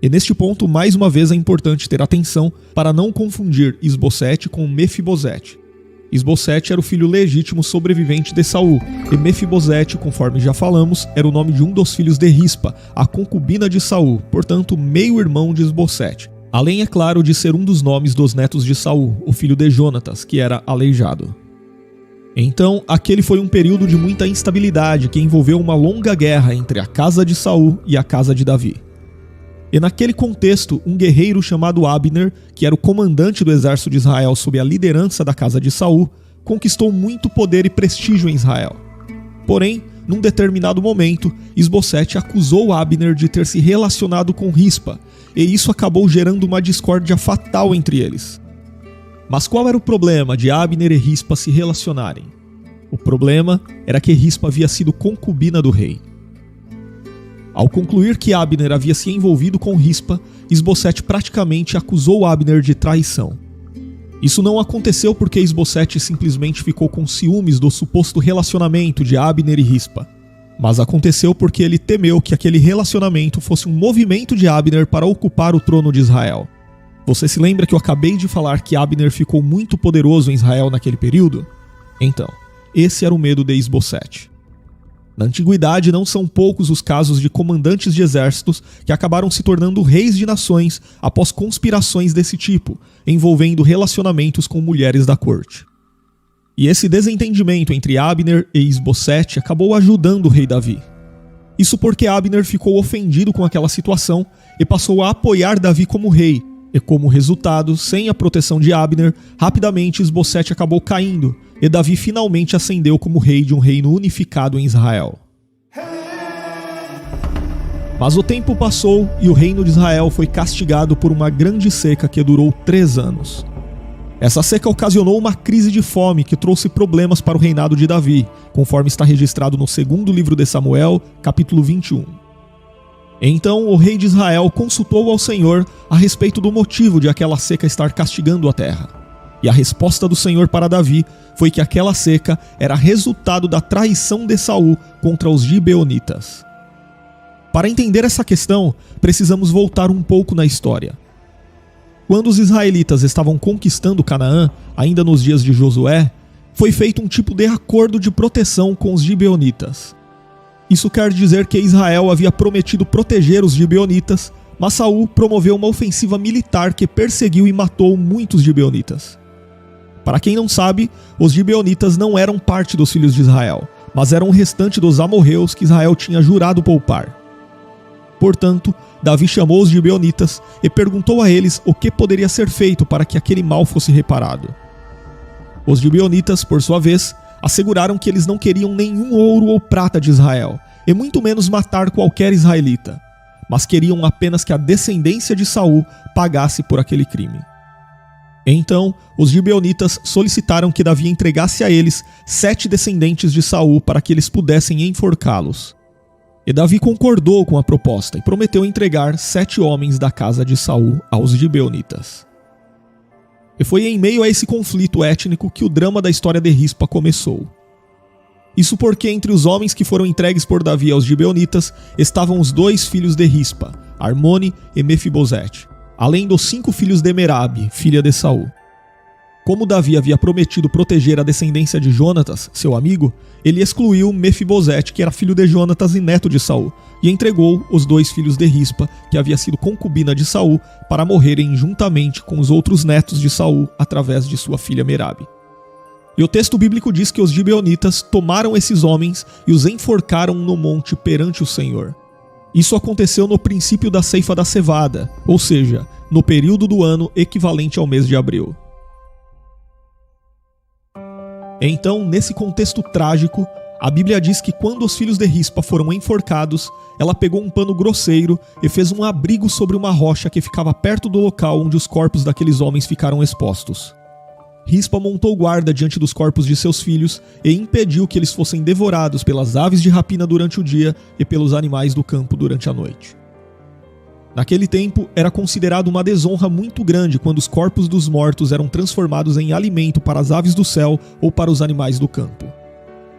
E neste ponto, mais uma vez, é importante ter atenção para não confundir Isbosete com Mefibosete. Isbosete era o filho legítimo sobrevivente de Saul, e Mefibosete, conforme já falamos, era o nome de um dos filhos de Rispa, a concubina de Saul, portanto meio-irmão de Isbosete. Além, é claro, de ser um dos nomes dos netos de Saul, o filho de Jonatas, que era aleijado. Então, aquele foi um período de muita instabilidade que envolveu uma longa guerra entre a casa de Saul e a casa de Davi. E naquele contexto, um guerreiro chamado Abner, que era o comandante do exército de Israel sob a liderança da casa de Saul, conquistou muito poder e prestígio em Israel. Porém, num determinado momento, Isbosete acusou Abner de ter se relacionado com Rispa, e isso acabou gerando uma discórdia fatal entre eles. Mas qual era o problema de Abner e Rispa se relacionarem? O problema era que Rispa havia sido concubina do rei. Ao concluir que Abner havia se envolvido com Rispa, Isbosete praticamente acusou Abner de traição. Isso não aconteceu porque Isbosete simplesmente ficou com ciúmes do suposto relacionamento de Abner e Rispa. Mas aconteceu porque ele temeu que aquele relacionamento fosse um movimento de Abner para ocupar o trono de Israel. Você se lembra que eu acabei de falar que Abner ficou muito poderoso em Israel naquele período? Então, esse era o medo de Isbosete. Na antiguidade, não são poucos os casos de comandantes de exércitos que acabaram se tornando reis de nações após conspirações desse tipo, envolvendo relacionamentos com mulheres da corte. E esse desentendimento entre Abner e Isbosete acabou ajudando o rei Davi. Isso porque Abner ficou ofendido com aquela situação e passou a apoiar Davi como rei, e como resultado, sem a proteção de Abner, rapidamente Isbosete acabou caindo, e Davi finalmente ascendeu como rei de um reino unificado em Israel. Mas o tempo passou e o reino de Israel foi castigado por uma grande seca que durou 3 anos. Essa seca ocasionou uma crise de fome que trouxe problemas para o reinado de Davi, conforme está registrado no 2º livro de Samuel, capítulo 21. Então o rei de Israel consultou ao Senhor a respeito do motivo de aquela seca estar castigando a terra. E a resposta do Senhor para Davi foi que aquela seca era resultado da traição de Saul contra os gibeonitas. Para entender essa questão, precisamos voltar um pouco na história. Quando os israelitas estavam conquistando Canaã, ainda nos dias de Josué, foi feito um tipo de acordo de proteção com os gibeonitas. Isso quer dizer que Israel havia prometido proteger os gibeonitas, mas Saul promoveu uma ofensiva militar que perseguiu e matou muitos gibeonitas. Para quem não sabe, os gibeonitas não eram parte dos filhos de Israel, mas eram o restante dos amorreus que Israel tinha jurado poupar. Portanto, Davi chamou os gibeonitas e perguntou a eles o que poderia ser feito para que aquele mal fosse reparado. Os gibeonitas, por sua vez, asseguraram que eles não queriam nenhum ouro ou prata de Israel, e muito menos matar qualquer israelita, mas queriam apenas que a descendência de Saul pagasse por aquele crime. Então, os gibeonitas solicitaram que Davi entregasse a eles 7 descendentes de Saul para que eles pudessem enforcá-los. E Davi concordou com a proposta e prometeu entregar 7 homens da casa de Saul aos gibeonitas. E foi em meio a esse conflito étnico que o drama da história de Rispa começou. Isso porque entre os homens que foram entregues por Davi aos gibeonitas estavam os 2 filhos de Rispa, Armone e Mefibosete, além dos 5 filhos de Merabe, filha de Saul. Como Davi havia prometido proteger a descendência de Jonatas, seu amigo, ele excluiu Mefibosete, que era filho de Jonatas e neto de Saul, e entregou os 2 filhos de Rispa, que havia sido concubina de Saul, para morrerem juntamente com os outros netos de Saul através de sua filha Merabe. E o texto bíblico diz que os gibeonitas tomaram esses homens e os enforcaram no monte perante o Senhor. Isso aconteceu no princípio da ceifa da cevada, ou seja, no período do ano equivalente ao mês de abril. Então, nesse contexto trágico, a Bíblia diz que quando os filhos de Rispa foram enforcados, ela pegou um pano grosseiro e fez um abrigo sobre uma rocha que ficava perto do local onde os corpos daqueles homens ficaram expostos. Rispa montou guarda diante dos corpos de seus filhos e impediu que eles fossem devorados pelas aves de rapina durante o dia e pelos animais do campo durante a noite. Naquele tempo, era considerado uma desonra muito grande quando os corpos dos mortos eram transformados em alimento para as aves do céu ou para os animais do campo.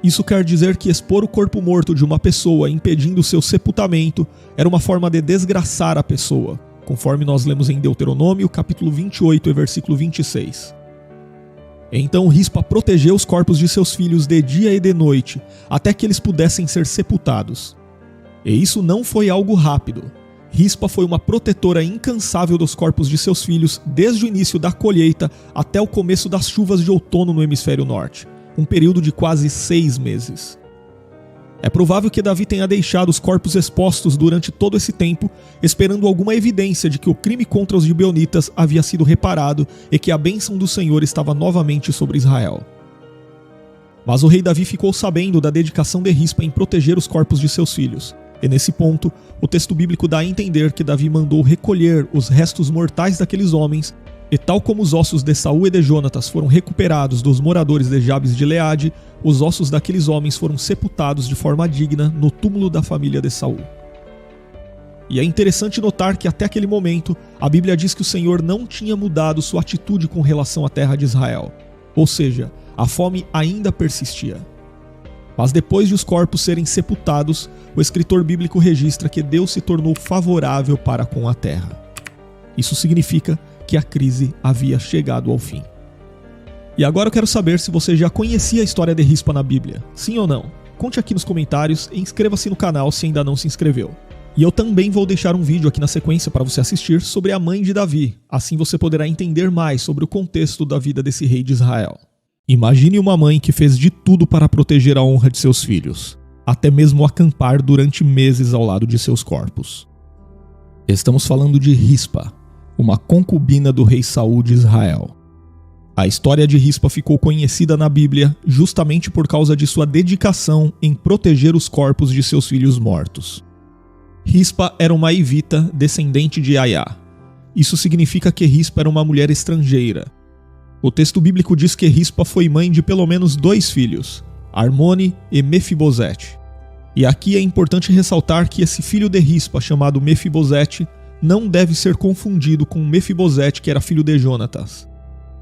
Isso quer dizer que expor o corpo morto de uma pessoa impedindo seu sepultamento era uma forma de desgraçar a pessoa, conforme nós lemos em Deuteronômio, capítulo 28 e versículo 26. Então Rispa protegeu os corpos de seus filhos de dia e de noite, até que eles pudessem ser sepultados. E isso não foi algo rápido. Rispa foi uma protetora incansável dos corpos de seus filhos desde o início da colheita até o começo das chuvas de outono no hemisfério norte, um período de quase 6 meses. É provável que Davi tenha deixado os corpos expostos durante todo esse tempo, esperando alguma evidência de que o crime contra os gibeonitas havia sido reparado e que a bênção do Senhor estava novamente sobre Israel. Mas o rei Davi ficou sabendo da dedicação de Rispa em proteger os corpos de seus filhos. E nesse ponto, o texto bíblico dá a entender que Davi mandou recolher os restos mortais daqueles homens, e tal como os ossos de Saul e de Jonatas foram recuperados dos moradores de Jabes de Gileade, os ossos daqueles homens foram sepultados de forma digna no túmulo da família de Saul. E é interessante notar que até aquele momento, a Bíblia diz que o Senhor não tinha mudado sua atitude com relação à terra de Israel. Ou seja, a fome ainda persistia. Mas depois de os corpos serem sepultados, o escritor bíblico registra que Deus se tornou favorável para com a terra. Isso significa que a crise havia chegado ao fim. E agora eu quero saber se você já conhecia a história de Rispa na Bíblia. Sim ou não? Conte aqui nos comentários e inscreva-se no canal se ainda não se inscreveu. E eu também vou deixar um vídeo aqui na sequência para você assistir sobre a mãe de Davi. Assim você poderá entender mais sobre o contexto da vida desse rei de Israel. Imagine uma mãe que fez de tudo para proteger a honra de seus filhos, até mesmo acampar durante meses ao lado de seus corpos. Estamos falando de Rispa, uma concubina do rei Saul de Israel. A história de Rispa ficou conhecida na Bíblia justamente por causa de sua dedicação em proteger os corpos de seus filhos mortos. Rispa era uma evita descendente de Aiá. Isso significa que Rispa era uma mulher estrangeira. O texto bíblico diz que Rispa foi mãe de pelo menos 2 filhos, Armone e Mefibosete. E aqui é importante ressaltar que esse filho de Rispa, chamado Mefibosete, não deve ser confundido com Mefibosete, que era filho de Jonatas.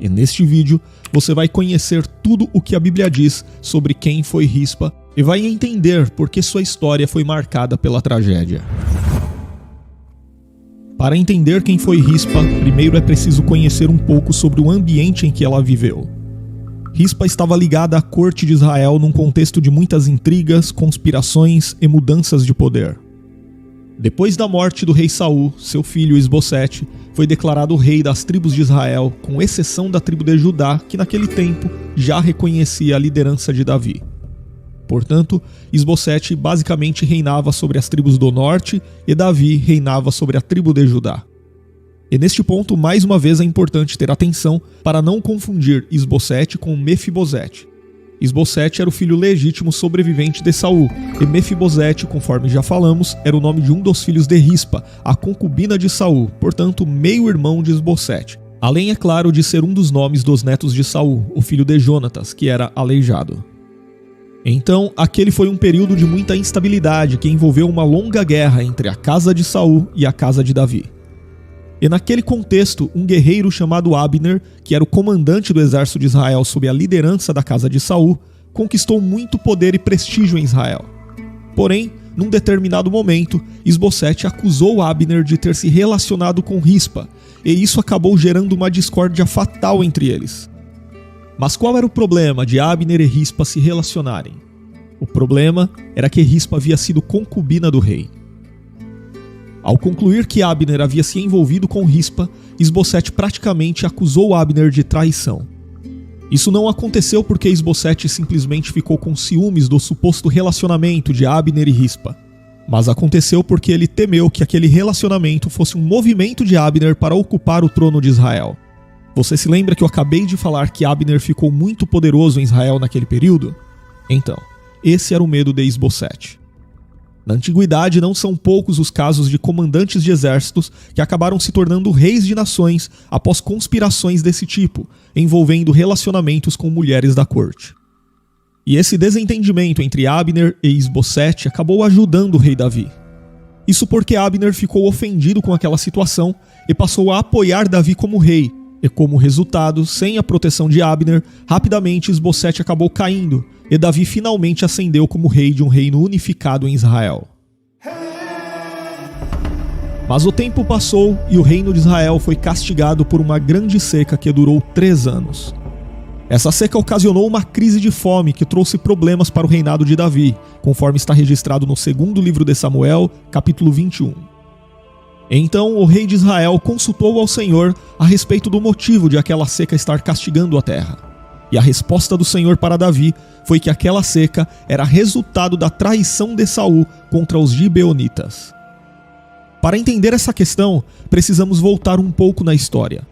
E neste vídeo você vai conhecer tudo o que a Bíblia diz sobre quem foi Rispa e vai entender por que sua história foi marcada pela tragédia. Para entender quem foi Rispa, primeiro é preciso conhecer um pouco sobre o ambiente em que ela viveu. Rispa estava ligada à corte de Israel num contexto de muitas intrigas, conspirações e mudanças de poder. Depois da morte do rei Saul, seu filho Isbosete foi declarado rei das tribos de Israel, com exceção da tribo de Judá, que naquele tempo já reconhecia a liderança de Davi. Portanto, Isbosete basicamente reinava sobre as tribos do norte e Davi reinava sobre a tribo de Judá. E neste ponto, mais uma vez, é importante ter atenção para não confundir Isbosete com Mefibosete. Isbosete era o filho legítimo sobrevivente de Saul, e Mefibosete, conforme já falamos, era o nome de um dos filhos de Rispa, a concubina de Saul, portanto meio-irmão de Isbosete. Além, é claro, de ser um dos nomes dos netos de Saul, o filho de Jonatas, que era aleijado. Então, aquele foi um período de muita instabilidade que envolveu uma longa guerra entre a casa de Saul e a casa de Davi. E naquele contexto, um guerreiro chamado Abner, que era o comandante do exército de Israel sob a liderança da casa de Saul, conquistou muito poder e prestígio em Israel. Porém, num determinado momento, Isbosete acusou Abner de ter se relacionado com Rispa, e isso acabou gerando uma discórdia fatal entre eles. Mas qual era o problema de Abner e Rispa se relacionarem? O problema era que Rispa havia sido concubina do rei. Ao concluir que Abner havia se envolvido com Rispa, Isbosete praticamente acusou Abner de traição. Isso não aconteceu porque Isbosete simplesmente ficou com ciúmes do suposto relacionamento de Abner e Rispa, mas aconteceu porque ele temeu que aquele relacionamento fosse um movimento de Abner para ocupar o trono de Israel. Você se lembra que eu acabei de falar que Abner ficou muito poderoso em Israel naquele período? Então, esse era o medo de Isbosete. Na antiguidade, não são poucos os casos de comandantes de exércitos que acabaram se tornando reis de nações após conspirações desse tipo, envolvendo relacionamentos com mulheres da corte. E esse desentendimento entre Abner e Isbosete acabou ajudando o rei Davi. Isso porque Abner ficou ofendido com aquela situação e passou a apoiar Davi como rei, e como resultado, sem a proteção de Abner, rapidamente Isbosete acabou caindo, e Davi finalmente ascendeu como rei de um reino unificado em Israel. Mas o tempo passou e o reino de Israel foi castigado por uma grande seca que durou 3 anos. Essa seca ocasionou uma crise de fome que trouxe problemas para o reinado de Davi, conforme está registrado no 2º livro de Samuel, capítulo 21. Então o rei de Israel consultou ao Senhor a respeito do motivo de aquela seca estar castigando a terra. E a resposta do Senhor para Davi foi que aquela seca era resultado da traição de Saul contra os gibeonitas. Para entender essa questão, precisamos voltar um pouco na história.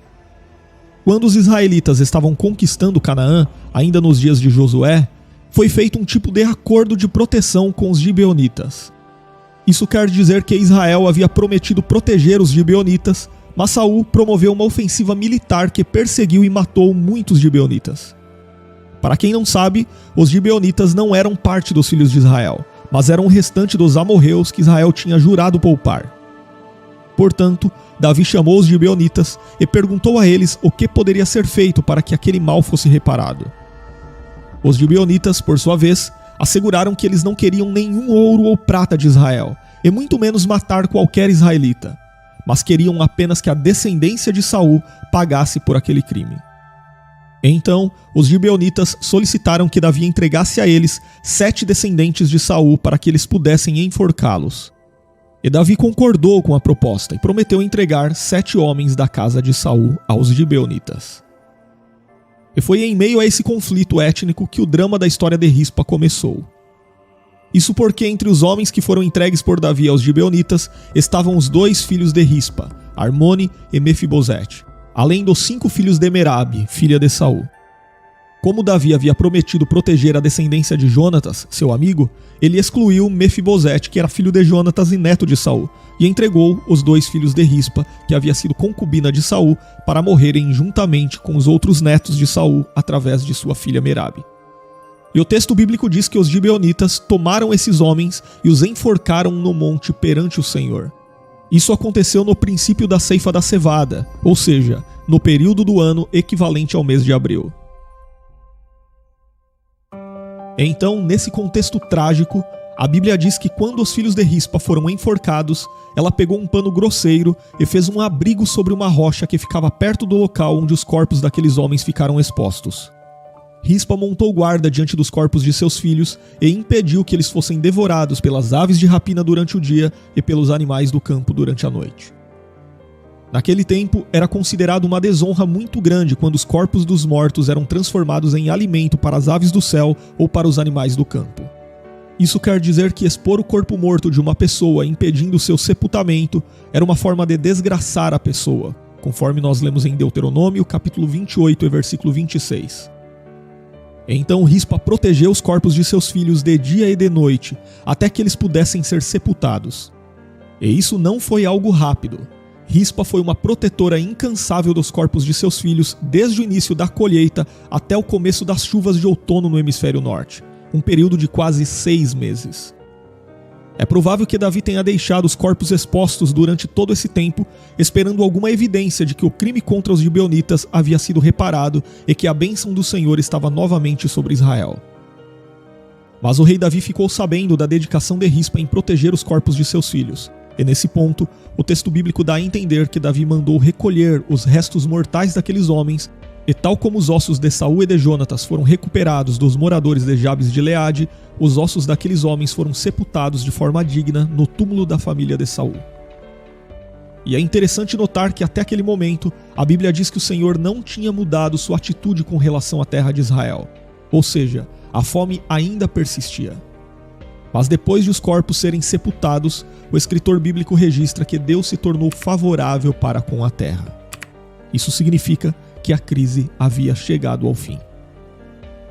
Quando os israelitas estavam conquistando Canaã, ainda nos dias de Josué, foi feito um tipo de acordo de proteção com os gibeonitas. Isso quer dizer que Israel havia prometido proteger os gibeonitas, mas Saul promoveu uma ofensiva militar que perseguiu e matou muitos gibeonitas. Para quem não sabe, os gibeonitas não eram parte dos filhos de Israel, mas eram o restante dos amorreus que Israel tinha jurado poupar. Portanto, Davi chamou os gibeonitas e perguntou a eles o que poderia ser feito para que aquele mal fosse reparado. Os gibeonitas, por sua vez, asseguraram que eles não queriam nenhum ouro ou prata de Israel, e muito menos matar qualquer israelita, mas queriam apenas que a descendência de Saul pagasse por aquele crime. Então, os gibeonitas solicitaram que Davi entregasse a eles 7 descendentes de Saul para que eles pudessem enforcá-los. E Davi concordou com a proposta e prometeu entregar 7 homens da casa de Saul aos gibeonitas. E foi em meio a esse conflito étnico que o drama da história de Rispa começou. Isso porque entre os homens que foram entregues por Davi aos gibeonitas estavam os 2 filhos de Rispa, Armone e Mefibosete, além dos 5 filhos de Merabe, filha de Saul. Como Davi havia prometido proteger a descendência de Jonatas, seu amigo, ele excluiu Mefibosete, que era filho de Jonatas e neto de Saul, e entregou os 2 filhos de Rispa, que havia sido concubina de Saul, para morrerem juntamente com os outros netos de Saul através de sua filha Merabe. E o texto bíblico diz que os gibeonitas tomaram esses homens e os enforcaram no monte perante o Senhor. Isso aconteceu no princípio da ceifa da cevada, ou seja, no período do ano equivalente ao mês de abril. Então, nesse contexto trágico, a Bíblia diz que quando os filhos de Rispa foram enforcados, ela pegou um pano grosseiro e fez um abrigo sobre uma rocha que ficava perto do local onde os corpos daqueles homens ficaram expostos. Rispa montou guarda diante dos corpos de seus filhos e impediu que eles fossem devorados pelas aves de rapina durante o dia e pelos animais do campo durante a noite. Naquele tempo, era considerado uma desonra muito grande quando os corpos dos mortos eram transformados em alimento para as aves do céu ou para os animais do campo. Isso quer dizer que expor o corpo morto de uma pessoa impedindo seu sepultamento era uma forma de desgraçar a pessoa, conforme nós lemos em Deuteronômio, capítulo 28 e versículo 26. Então Rispa protegeu os corpos de seus filhos de dia e de noite, até que eles pudessem ser sepultados. E isso não foi algo rápido. Rispa foi uma protetora incansável dos corpos de seus filhos desde o início da colheita até o começo das chuvas de outono no hemisfério norte, um período de quase 6 meses. É provável que Davi tenha deixado os corpos expostos durante todo esse tempo, esperando alguma evidência de que o crime contra os gibeonitas havia sido reparado e que a bênção do Senhor estava novamente sobre Israel. Mas o rei Davi ficou sabendo da dedicação de Rispa em proteger os corpos de seus filhos. E nesse ponto, o texto bíblico dá a entender que Davi mandou recolher os restos mortais daqueles homens, e tal como os ossos de Saul e de Jonatas foram recuperados dos moradores de Jabes de Gileade, os ossos daqueles homens foram sepultados de forma digna no túmulo da família de Saul. E é interessante notar que até aquele momento, a Bíblia diz que o Senhor não tinha mudado sua atitude com relação à terra de Israel. Ou seja, a fome ainda persistia. Mas depois de os corpos serem sepultados, o escritor bíblico registra que Deus se tornou favorável para com a terra. Isso significa que a crise havia chegado ao fim.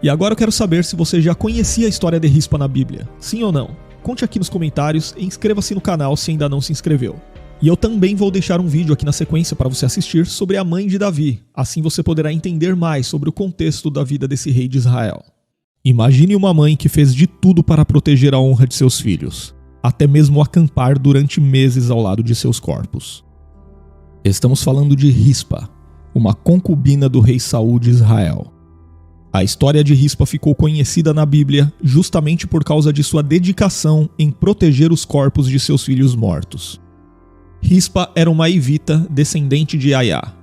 E agora eu quero saber se você já conhecia a história de Rispa na Bíblia. Sim ou não? Conte aqui nos comentários e inscreva-se no canal se ainda não se inscreveu. E eu também vou deixar um vídeo aqui na sequência para você assistir sobre a mãe de Davi. Assim você poderá entender mais sobre o contexto da vida desse rei de Israel. Imagine uma mãe que fez de tudo para proteger a honra de seus filhos, até mesmo acampar durante meses ao lado de seus corpos. Estamos falando de Rispa, uma concubina do rei Saul de Israel. A história de Rispa ficou conhecida na Bíblia justamente por causa de sua dedicação em proteger os corpos de seus filhos mortos. Rispa era uma evita descendente de Aiá.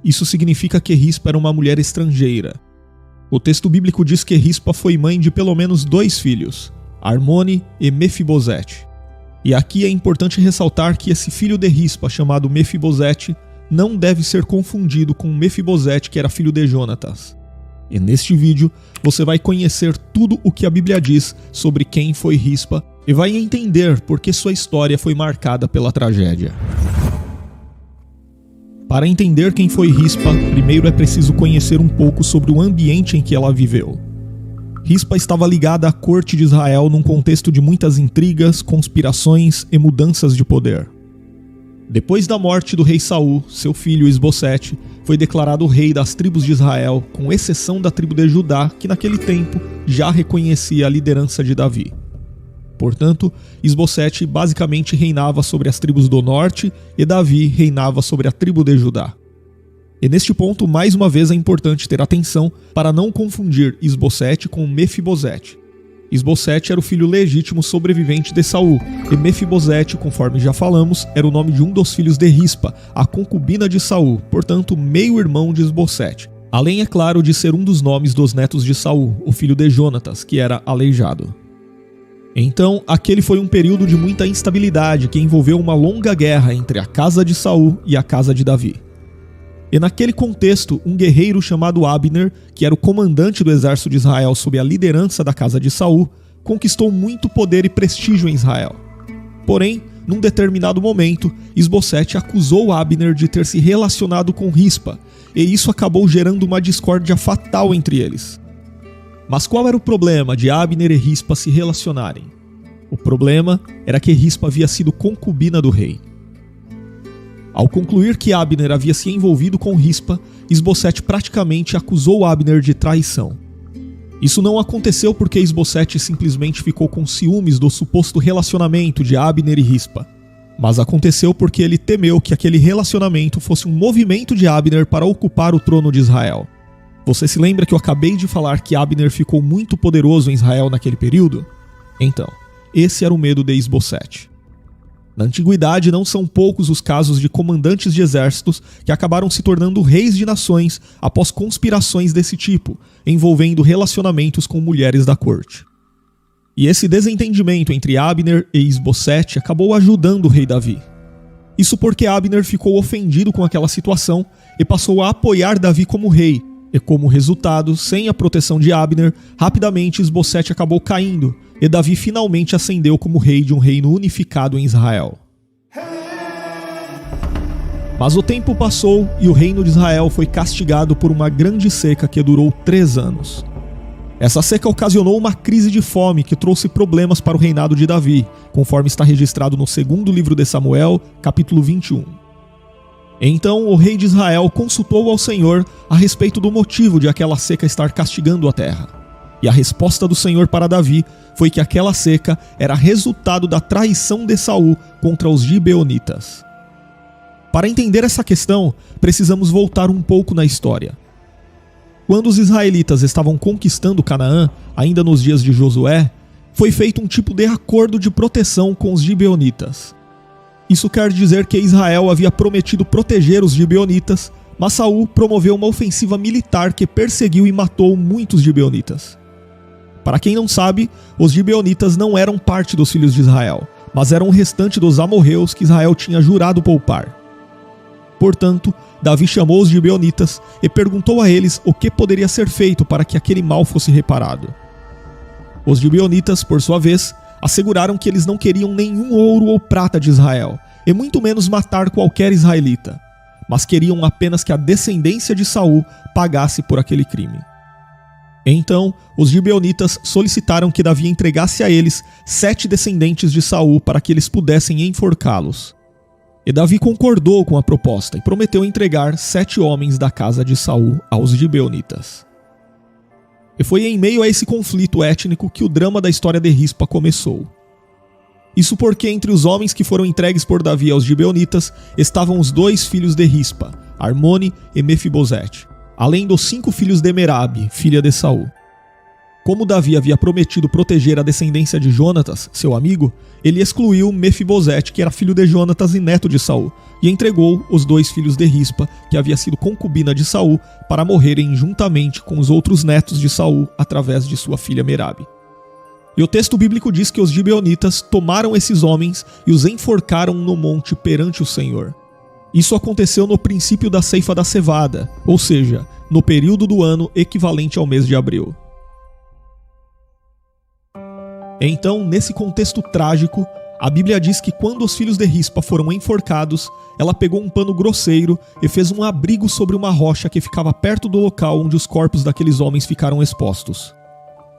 Isso significa que Rispa era uma mulher estrangeira. O texto bíblico diz que Rispa foi mãe de pelo menos 2 filhos, Armone e Mefibosete. E aqui é importante ressaltar que esse filho de Rispa, chamado Mefibosete, não deve ser confundido com Mefibosete, que era filho de Jonatas. E neste vídeo, você vai conhecer tudo o que a Bíblia diz sobre quem foi Rispa e vai entender por que sua história foi marcada pela tragédia. Para entender quem foi Rispa, primeiro é preciso conhecer um pouco sobre o ambiente em que ela viveu. Rispa estava ligada à corte de Israel num contexto de muitas intrigas, conspirações e mudanças de poder. Depois da morte do rei Saul, seu filho Isbosete foi declarado rei das tribos de Israel, com exceção da tribo de Judá, que naquele tempo já reconhecia a liderança de Davi. Portanto, Isbosete basicamente reinava sobre as tribos do norte e Davi reinava sobre a tribo de Judá. E neste ponto, mais uma vez, é importante ter atenção para não confundir Isbosete com Mefibosete. Isbosete era o filho legítimo sobrevivente de Saul, e Mefibosete, conforme já falamos, era o nome de um dos filhos de Rispa, a concubina de Saul, portanto meio-irmão de Isbosete. Além, é claro, de ser um dos nomes dos netos de Saul, o filho de Jonatas, que era aleijado. Então, aquele foi um período de muita instabilidade que envolveu uma longa guerra entre a casa de Saul e a casa de Davi. E naquele contexto, um guerreiro chamado Abner, que era o comandante do exército de Israel sob a liderança da casa de Saul, conquistou muito poder e prestígio em Israel. Porém, num determinado momento, Isbosete acusou Abner de ter se relacionado com Rispa, e isso acabou gerando uma discórdia fatal entre eles. Mas qual era o problema de Abner e Rispa se relacionarem? O problema era que Rispa havia sido concubina do rei. Ao concluir que Abner havia se envolvido com Rispa, Isbosete praticamente acusou Abner de traição. Isso não aconteceu porque Isbosete simplesmente ficou com ciúmes do suposto relacionamento de Abner e Rispa, mas aconteceu porque ele temeu que aquele relacionamento fosse um movimento de Abner para ocupar o trono de Israel. Você se lembra que eu acabei de falar que Abner ficou muito poderoso em Israel naquele período? Então, esse era o medo de Isbosete. Na antiguidade, não são poucos os casos de comandantes de exércitos que acabaram se tornando reis de nações após conspirações desse tipo, envolvendo relacionamentos com mulheres da corte. E esse desentendimento entre Abner e Isbosete acabou ajudando o rei Davi. Isso porque Abner ficou ofendido com aquela situação e passou a apoiar Davi como rei, e como resultado, sem a proteção de Abner, rapidamente Isbosete acabou caindo, e Davi finalmente ascendeu como rei de um reino unificado em Israel. Mas o tempo passou e o reino de Israel foi castigado por uma grande seca que durou 3 anos. Essa seca ocasionou uma crise de fome que trouxe problemas para o reinado de Davi, conforme está registrado no 2º livro de Samuel, capítulo 21. Então o rei de Israel consultou ao Senhor a respeito do motivo de aquela seca estar castigando a terra. E a resposta do Senhor para Davi foi que aquela seca era resultado da traição de Saul contra os gibeonitas. Para entender essa questão, precisamos voltar um pouco na história. Quando os israelitas estavam conquistando Canaã, ainda nos dias de Josué, foi feito um tipo de acordo de proteção com os gibeonitas. Isso quer dizer que Israel havia prometido proteger os gibeonitas, mas Saul promoveu uma ofensiva militar que perseguiu e matou muitos gibeonitas. Para quem não sabe, os gibeonitas não eram parte dos filhos de Israel, mas eram o restante dos amorreus que Israel tinha jurado poupar. Portanto, Davi chamou os gibeonitas e perguntou a eles o que poderia ser feito para que aquele mal fosse reparado. Os gibeonitas, por sua vez, asseguraram que eles não queriam nenhum ouro ou prata de Israel, e muito menos matar qualquer israelita, mas queriam apenas que a descendência de Saul pagasse por aquele crime. Então, os gibeonitas solicitaram que Davi entregasse a eles 7 descendentes de Saul para que eles pudessem enforcá-los. E Davi concordou com a proposta e prometeu entregar 7 homens da casa de Saul aos gibeonitas. E foi em meio a esse conflito étnico que o drama da história de Rispa começou. Isso porque entre os homens que foram entregues por Davi aos gibeonitas estavam os 2 filhos de Rispa, Armone e Mefibosete, além dos 5 filhos de Merabe, filha de Saul. Como Davi havia prometido proteger a descendência de Jonatas, seu amigo, ele excluiu Mefibosete, que era filho de Jonatas e neto de Saul, e entregou os 2 filhos de Rispa, que havia sido concubina de Saul, para morrerem juntamente com os outros netos de Saul através de sua filha Merabe. E o texto bíblico diz que os gibeonitas tomaram esses homens e os enforcaram no monte perante o Senhor. Isso aconteceu no princípio da ceifa da cevada, ou seja, no período do ano equivalente ao mês de abril. Então, nesse contexto trágico, a Bíblia diz que quando os filhos de Rispa foram enforcados, ela pegou um pano grosseiro e fez um abrigo sobre uma rocha que ficava perto do local onde os corpos daqueles homens ficaram expostos.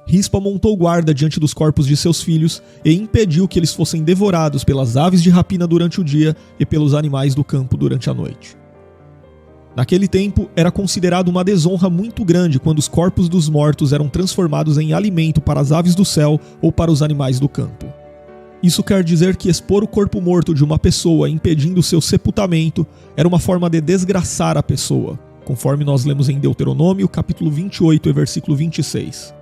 Rispa montou guarda diante dos corpos de seus filhos e impediu que eles fossem devorados pelas aves de rapina durante o dia e pelos animais do campo durante a noite. Naquele tempo, era considerado uma desonra muito grande quando os corpos dos mortos eram transformados em alimento para as aves do céu ou para os animais do campo. Isso quer dizer que expor o corpo morto de uma pessoa impedindo seu sepultamento era uma forma de desgraçar a pessoa, conforme nós lemos em Deuteronômio, capítulo 28 e versículo 26.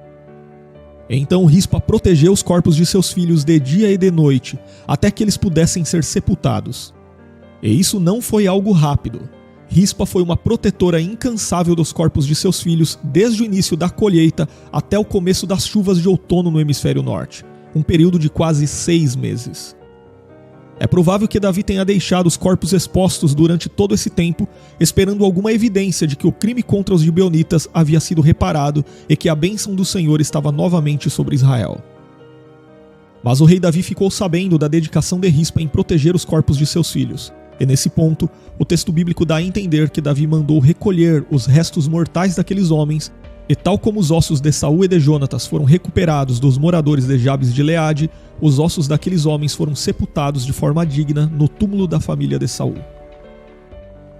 Então Rispa protegeu os corpos de seus filhos de dia e de noite, até que eles pudessem ser sepultados. E isso não foi algo rápido. Rispa foi uma protetora incansável dos corpos de seus filhos desde o início da colheita até o começo das chuvas de outono no hemisfério norte, um período de quase 6 meses. É provável que Davi tenha deixado os corpos expostos durante todo esse tempo, esperando alguma evidência de que o crime contra os gibeonitas havia sido reparado e que a bênção do Senhor estava novamente sobre Israel. Mas o rei Davi ficou sabendo da dedicação de Rispa em proteger os corpos de seus filhos. E nesse ponto, o texto bíblico dá a entender que Davi mandou recolher os restos mortais daqueles homens, e tal como os ossos de Saul e de Jonatas foram recuperados dos moradores de Jabes de Gileade, os ossos daqueles homens foram sepultados de forma digna no túmulo da família de Saul.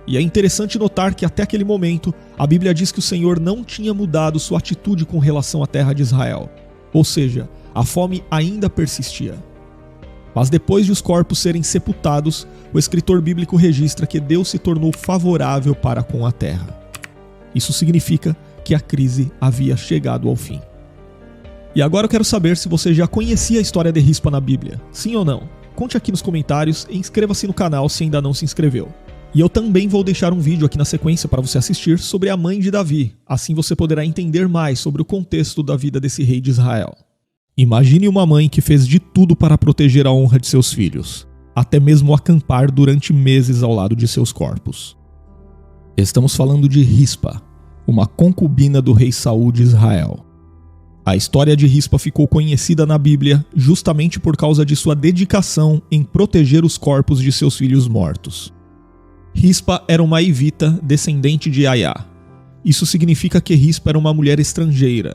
E é interessante notar que até aquele momento, a Bíblia diz que o Senhor não tinha mudado sua atitude com relação à terra de Israel. Ou seja, a fome ainda persistia. Mas depois de os corpos serem sepultados, o escritor bíblico registra que Deus se tornou favorável para com a terra. Isso significa que a crise havia chegado ao fim. E agora eu quero saber se você já conhecia a história de Rispa na Bíblia. Sim ou não? Conte aqui nos comentários e inscreva-se no canal se ainda não se inscreveu. E eu também vou deixar um vídeo aqui na sequência para você assistir sobre a mãe de Davi. Assim você poderá entender mais sobre o contexto da vida desse rei de Israel. Imagine uma mãe que fez de tudo para proteger a honra de seus filhos, até mesmo acampar durante meses ao lado de seus corpos. Estamos falando de Rispa, uma concubina do rei Saul de Israel. A história de Rispa ficou conhecida na Bíblia justamente por causa de sua dedicação em proteger os corpos de seus filhos mortos. Rispa era uma evita descendente de Aiá. Isso significa que Rispa era uma mulher estrangeira.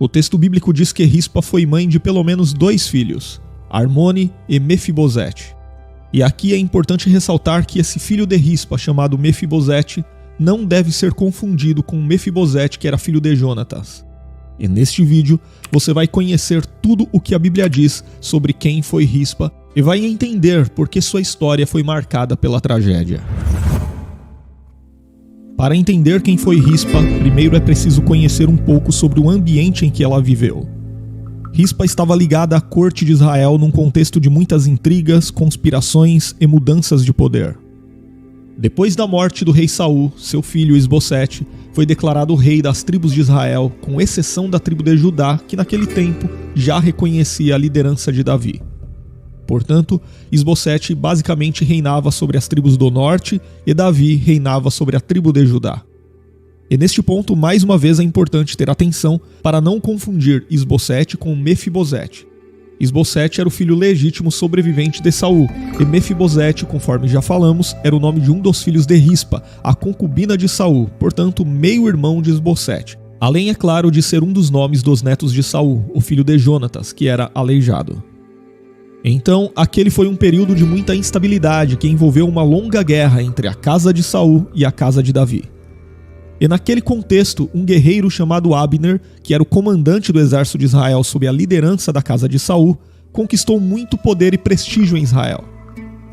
O texto bíblico diz que Rispa foi mãe de pelo menos 2 filhos, Armone e Mefibosete. E aqui é importante ressaltar que esse filho de Rispa, chamado Mefibosete, não deve ser confundido com Mefibosete, que era filho de Jonatas. E neste vídeo você vai conhecer tudo o que a Bíblia diz sobre quem foi Rispa e vai entender por que sua história foi marcada pela tragédia. Para entender quem foi Rispa, primeiro é preciso conhecer um pouco sobre o ambiente em que ela viveu. Rispa estava ligada à corte de Israel num contexto de muitas intrigas, conspirações e mudanças de poder. Depois da morte do rei Saul, seu filho Isbosete foi declarado rei das tribos de Israel, com exceção da tribo de Judá, que naquele tempo já reconhecia a liderança de Davi. Portanto, Isbosete basicamente reinava sobre as tribos do norte e Davi reinava sobre a tribo de Judá. E neste ponto, mais uma vez, é importante ter atenção para não confundir Isbosete com Mefibosete. Isbosete era o filho legítimo sobrevivente de Saul, e Mefibosete, conforme já falamos, era o nome de um dos filhos de Rispa, a concubina de Saul, portanto meio-irmão de Isbosete. Além, é claro, de ser um dos nomes dos netos de Saul, o filho de Jonatas, que era aleijado. Então, aquele foi um período de muita instabilidade que envolveu uma longa guerra entre a casa de Saul e a casa de Davi. E naquele contexto, um guerreiro chamado Abner, que era o comandante do exército de Israel sob a liderança da casa de Saul, conquistou muito poder e prestígio em Israel.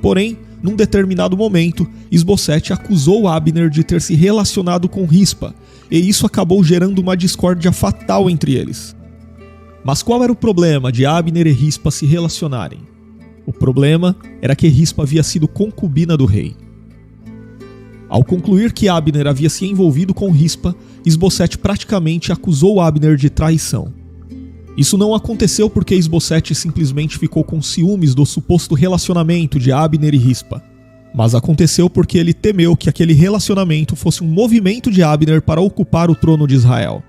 Porém, num determinado momento, Isbosete acusou Abner de ter se relacionado com Rispa, e isso acabou gerando uma discórdia fatal entre eles. Mas qual era o problema de Abner e Rispa se relacionarem? O problema era que Rispa havia sido concubina do rei. Ao concluir que Abner havia se envolvido com Rispa, Isbosete praticamente acusou Abner de traição. Isso não aconteceu porque Isbosete simplesmente ficou com ciúmes do suposto relacionamento de Abner e Rispa, mas aconteceu porque ele temeu que aquele relacionamento fosse um movimento de Abner para ocupar o trono de Israel.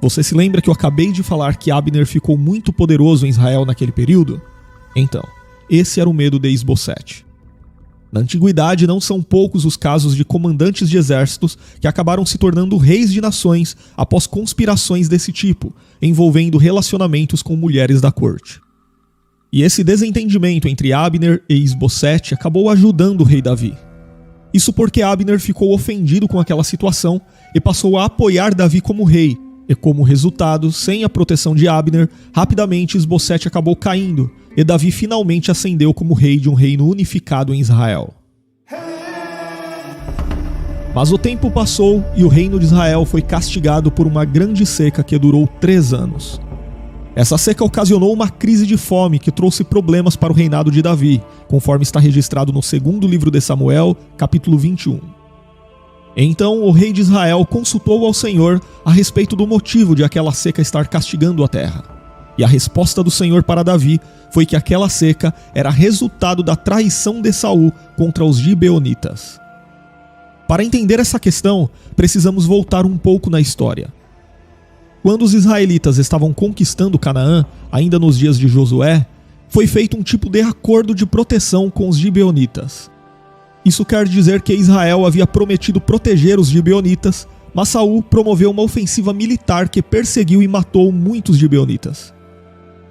Você se lembra que eu acabei de falar que Abner ficou muito poderoso em Israel naquele período? Então, esse era o medo de Isbosete. Na antiguidade, não são poucos os casos de comandantes de exércitos que acabaram se tornando reis de nações após conspirações desse tipo, envolvendo relacionamentos com mulheres da corte. E esse desentendimento entre Abner e Isbosete acabou ajudando o rei Davi. Isso porque Abner ficou ofendido com aquela situação e passou a apoiar Davi como rei, e como resultado, sem a proteção de Abner, rapidamente Isbosete acabou caindo, e Davi finalmente ascendeu como rei de um reino unificado em Israel. Mas o tempo passou e o reino de Israel foi castigado por uma grande seca que durou 3 anos. Essa seca ocasionou uma crise de fome que trouxe problemas para o reinado de Davi, conforme está registrado no segundo livro de Samuel, capítulo 21. Então o rei de Israel consultou ao Senhor a respeito do motivo de aquela seca estar castigando a terra. E a resposta do Senhor para Davi foi que aquela seca era resultado da traição de Saul contra os gibeonitas. Para entender essa questão, precisamos voltar um pouco na história. Quando os israelitas estavam conquistando Canaã, ainda nos dias de Josué, foi feito um tipo de acordo de proteção com os gibeonitas. Isso quer dizer que Israel havia prometido proteger os gibeonitas, mas Saul promoveu uma ofensiva militar que perseguiu e matou muitos gibeonitas.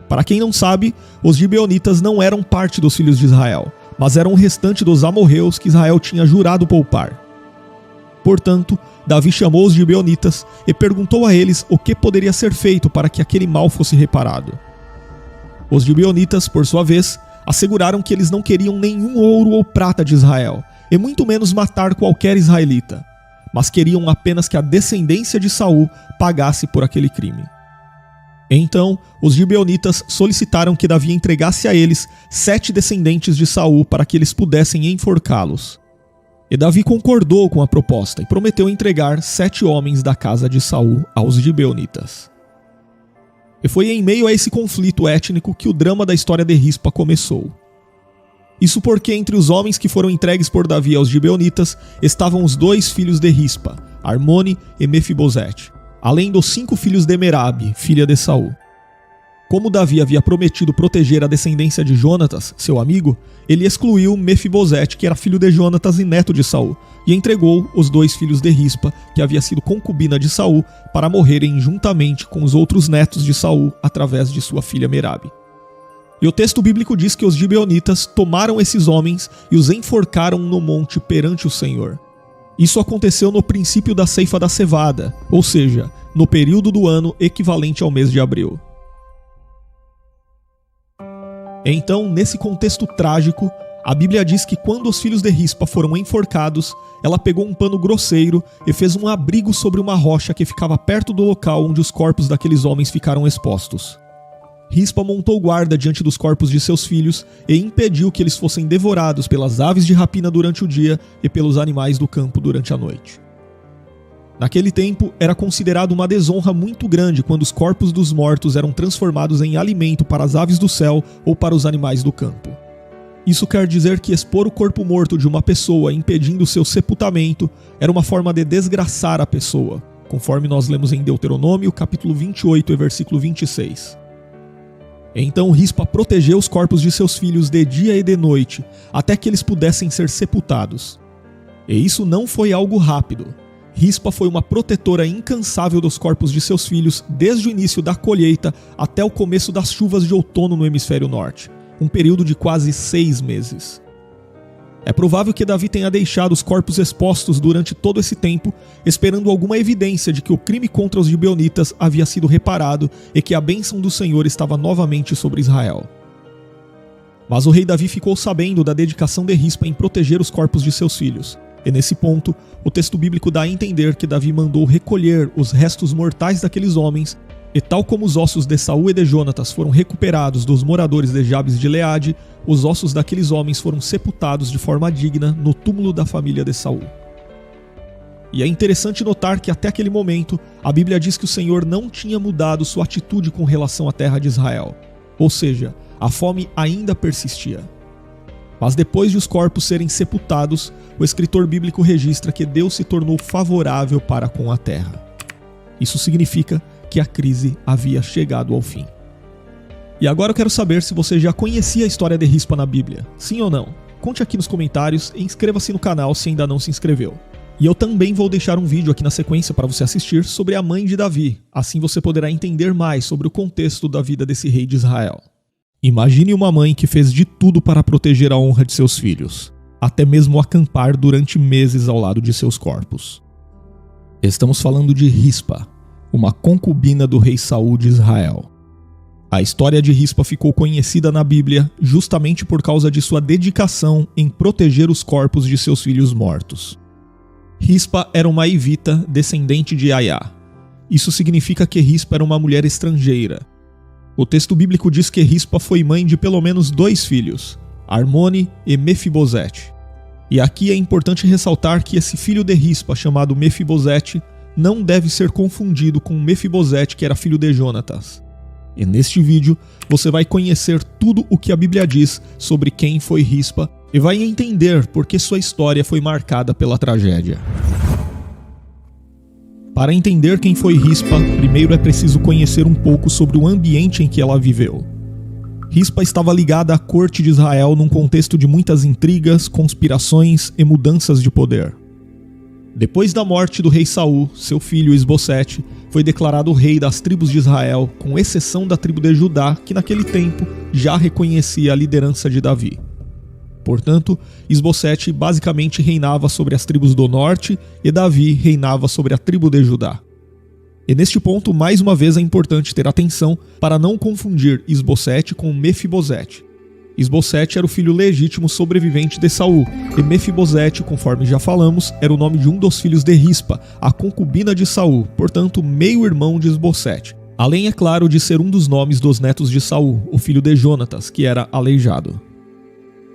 Para quem não sabe, os gibeonitas não eram parte dos filhos de Israel, mas eram o restante dos amorreus que Israel tinha jurado poupar. Portanto, Davi chamou os gibeonitas e perguntou a eles o que poderia ser feito para que aquele mal fosse reparado. Os gibeonitas, por sua vez, asseguraram que eles não queriam nenhum ouro ou prata de Israel, e muito menos matar qualquer israelita, mas queriam apenas que a descendência de Saul pagasse por aquele crime. Então, os gibeonitas solicitaram que Davi entregasse a eles 7 descendentes de Saul para que eles pudessem enforcá-los. E Davi concordou com a proposta e prometeu entregar 7 homens da casa de Saul aos gibeonitas. E foi em meio a esse conflito étnico que o drama da história de Rispa começou. Isso porque entre os homens que foram entregues por Davi aos gibeonitas estavam os 2 filhos de Rispa, Armone e Mefibosete, além dos 5 filhos de Merabe, filha de Saul. Como Davi havia prometido proteger a descendência de Jonatas, seu amigo, ele excluiu Mefibosete, que era filho de Jonatas e neto de Saul, e entregou os 2 filhos de Rispa, que havia sido concubina de Saul, para morrerem juntamente com os outros netos de Saul através de sua filha Merabe. E o texto bíblico diz que os gibeonitas tomaram esses homens e os enforcaram no monte perante o Senhor. Isso aconteceu no princípio da ceifa da cevada, ou seja, no período do ano equivalente ao mês de abril. Então, nesse contexto trágico, a Bíblia diz que quando os filhos de Rispa foram enforcados, ela pegou um pano grosseiro e fez um abrigo sobre uma rocha que ficava perto do local onde os corpos daqueles homens ficaram expostos. Rispa montou guarda diante dos corpos de seus filhos e impediu que eles fossem devorados pelas aves de rapina durante o dia e pelos animais do campo durante a noite. Naquele tempo, era considerado uma desonra muito grande quando os corpos dos mortos eram transformados em alimento para as aves do céu ou para os animais do campo. Isso quer dizer que expor o corpo morto de uma pessoa impedindo seu sepultamento era uma forma de desgraçar a pessoa, conforme nós lemos em Deuteronômio, capítulo 28 e versículo 26. Então Rispa protegeu os corpos de seus filhos de dia e de noite, até que eles pudessem ser sepultados. E isso não foi algo rápido. Rispa foi uma protetora incansável dos corpos de seus filhos desde o início da colheita até o começo das chuvas de outono no hemisfério norte, um período de quase 6 meses. É provável que Davi tenha deixado os corpos expostos durante todo esse tempo, esperando alguma evidência de que o crime contra os gibeonitas havia sido reparado e que a bênção do Senhor estava novamente sobre Israel. Mas o rei Davi ficou sabendo da dedicação de Rispa em proteger os corpos de seus filhos. E nesse ponto, o texto bíblico dá a entender que Davi mandou recolher os restos mortais daqueles homens, e tal como os ossos de Saul e de Jonatas foram recuperados dos moradores de Jabes de Gileade, os ossos daqueles homens foram sepultados de forma digna no túmulo da família de Saul. E é interessante notar que até aquele momento, a Bíblia diz que o Senhor não tinha mudado sua atitude com relação à terra de Israel, ou seja, a fome ainda persistia. Mas depois de os corpos serem sepultados, o escritor bíblico registra que Deus se tornou favorável para com a terra. Isso significa que a crise havia chegado ao fim. E agora eu quero saber se você já conhecia a história de Rispa na Bíblia. Sim ou não? Conte aqui nos comentários e inscreva-se no canal se ainda não se inscreveu. E eu também vou deixar um vídeo aqui na sequência para você assistir sobre a mãe de Davi. Assim você poderá entender mais sobre o contexto da vida desse rei de Israel. Imagine uma mãe que fez de tudo para proteger a honra de seus filhos, até mesmo acampar durante meses ao lado de seus corpos. Estamos falando de Rispa, uma concubina do rei Saul de Israel. A história de Rispa ficou conhecida na Bíblia justamente por causa de sua dedicação em proteger os corpos de seus filhos mortos. Rispa era uma evita descendente de Aiá. Isso significa que Rispa era uma mulher estrangeira. O texto bíblico diz que Rispa foi mãe de pelo menos 2 filhos, Armone e Mefibosete. E aqui é importante ressaltar que esse filho de Rispa, chamado Mefibosete, não deve ser confundido com Mefibosete, que era filho de Jonatas. E neste vídeo você vai conhecer tudo o que a Bíblia diz sobre quem foi Rispa e vai entender por que sua história foi marcada pela tragédia. Para entender quem foi Rispa, primeiro é preciso conhecer um pouco sobre o ambiente em que ela viveu. Rispa estava ligada à corte de Israel num contexto de muitas intrigas, conspirações e mudanças de poder. Depois da morte do rei Saul, seu filho Isbosete foi declarado rei das tribos de Israel, com exceção da tribo de Judá, que naquele tempo já reconhecia a liderança de Davi. Portanto, Isbosete basicamente reinava sobre as tribos do norte e Davi reinava sobre a tribo de Judá. E neste ponto, mais uma vez, é importante ter atenção para não confundir Isbosete com Mefibosete. Isbosete era o filho legítimo sobrevivente de Saul, e Mefibosete, conforme já falamos, era o nome de um dos filhos de Rispa, a concubina de Saul, portanto meio-irmão de Isbosete. Além, é claro, de ser um dos nomes dos netos de Saul, o filho de Jonatas, que era aleijado.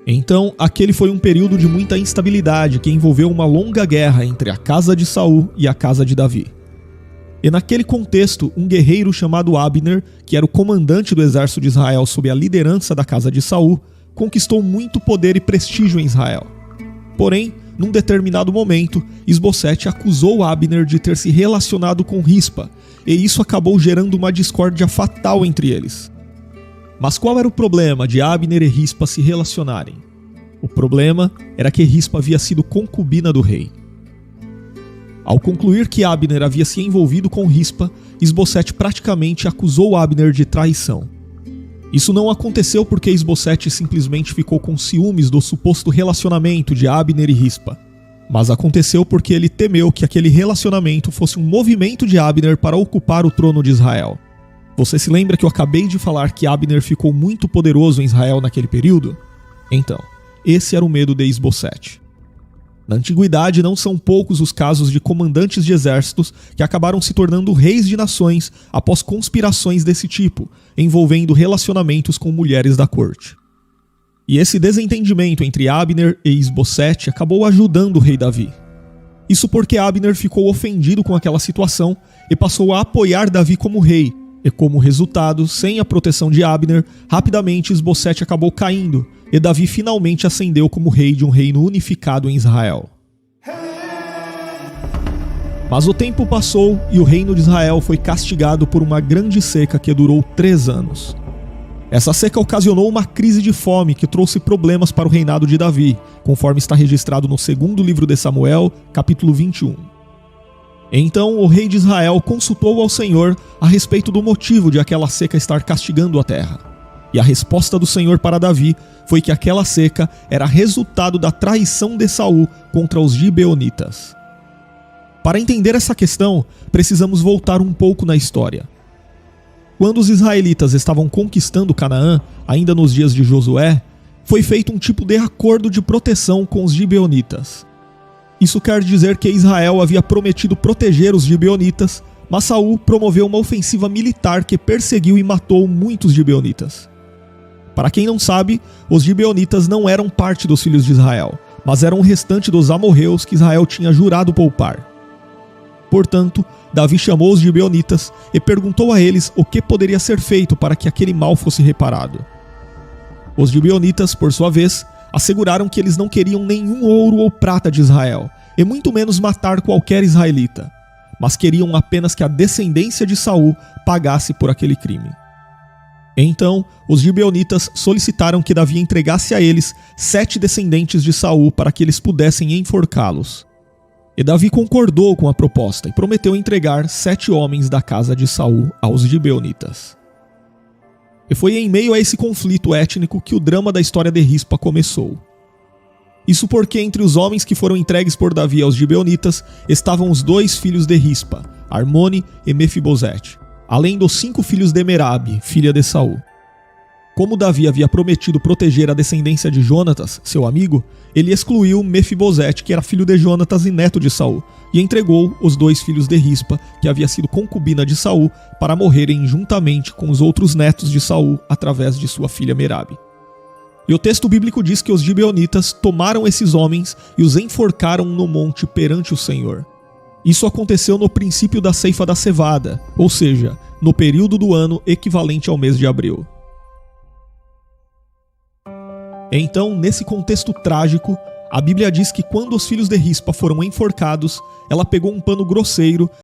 Então, aquele foi um período de muita instabilidade que envolveu uma longa guerra entre a casa de Saul e a casa de Davi. E naquele contexto, um guerreiro chamado Abner, que era o comandante do exército de Israel sob a liderança da casa de Saul, conquistou muito poder e prestígio em Israel. Porém, num determinado momento, Isbosete acusou Abner de ter se relacionado com Rispa, e isso acabou gerando uma discórdia fatal entre eles. Mas qual era o problema de Abner e Rispa se relacionarem? O problema era que Rispa havia sido concubina do rei. Ao concluir que Abner havia se envolvido com Rispa, Isbosete praticamente acusou Abner de traição. Isso não aconteceu porque Isbosete simplesmente ficou com ciúmes do suposto relacionamento de Abner e Rispa, mas aconteceu porque ele temeu que aquele relacionamento fosse um movimento de Abner para ocupar o trono de Israel. Você se lembra que eu acabei de falar que Abner ficou muito poderoso em Israel naquele período? Então, esse era o medo de Isbosete. Na antiguidade, não são poucos os casos de comandantes de exércitos que acabaram se tornando reis de nações após conspirações desse tipo, envolvendo relacionamentos com mulheres da corte. E esse desentendimento entre Abner e Isbosete acabou ajudando o rei Davi. Isso porque Abner ficou ofendido com aquela situação e passou a apoiar Davi como rei, e como resultado, sem a proteção de Abner, rapidamente Isbosete acabou caindo, e Davi finalmente ascendeu como rei de um reino unificado em Israel. Mas o tempo passou e o reino de Israel foi castigado por uma grande seca que durou 3 anos. Essa seca ocasionou uma crise de fome que trouxe problemas para o reinado de Davi, conforme está registrado no 2º livro de Samuel, capítulo 21. Então o rei de Israel consultou ao Senhor a respeito do motivo de aquela seca estar castigando a terra. E a resposta do Senhor para Davi foi que aquela seca era resultado da traição de Saul contra os gibeonitas. Para entender essa questão, precisamos voltar um pouco na história. Quando os israelitas estavam conquistando Canaã, ainda nos dias de Josué, foi feito um tipo de acordo de proteção com os gibeonitas. Isso quer dizer que Israel havia prometido proteger os gibeonitas, mas Saul promoveu uma ofensiva militar que perseguiu e matou muitos gibeonitas. Para quem não sabe, os gibeonitas não eram parte dos filhos de Israel, mas eram o restante dos amorreus que Israel tinha jurado poupar. Portanto, Davi chamou os gibeonitas e perguntou a eles o que poderia ser feito para que aquele mal fosse reparado. Os gibeonitas, por sua vez, asseguraram que eles não queriam nenhum ouro ou prata de Israel, e muito menos matar qualquer israelita, mas queriam apenas que a descendência de Saul pagasse por aquele crime. Então, os gibeonitas solicitaram que Davi entregasse a eles 7 descendentes de Saul para que eles pudessem enforcá-los. E Davi concordou com a proposta e prometeu entregar 7 homens da casa de Saul aos gibeonitas. E foi em meio a esse conflito étnico que o drama da história de Rispa começou. Isso porque entre os homens que foram entregues por Davi aos gibeonitas estavam os 2 filhos de Rispa, Armone e Mefibosete, além dos 5 filhos de Merabe, filha de Saul. Como Davi havia prometido proteger a descendência de Jonatas, seu amigo, ele excluiu Mefibosete, que era filho de Jonatas e neto de Saul, e entregou os 2 filhos de Rispa, que havia sido concubina de Saul, para morrerem juntamente com os outros netos de Saul através de sua filha Merabe. E o texto bíblico diz que os gibeonitas tomaram esses homens e os enforcaram no monte perante o Senhor. Isso aconteceu no princípio da ceifa da cevada, ou seja, no período do ano equivalente ao mês de abril. Então, nesse contexto trágico, a Bíblia diz que quando os filhos de Rispa foram enforcados, ela pegou um pano grosseiro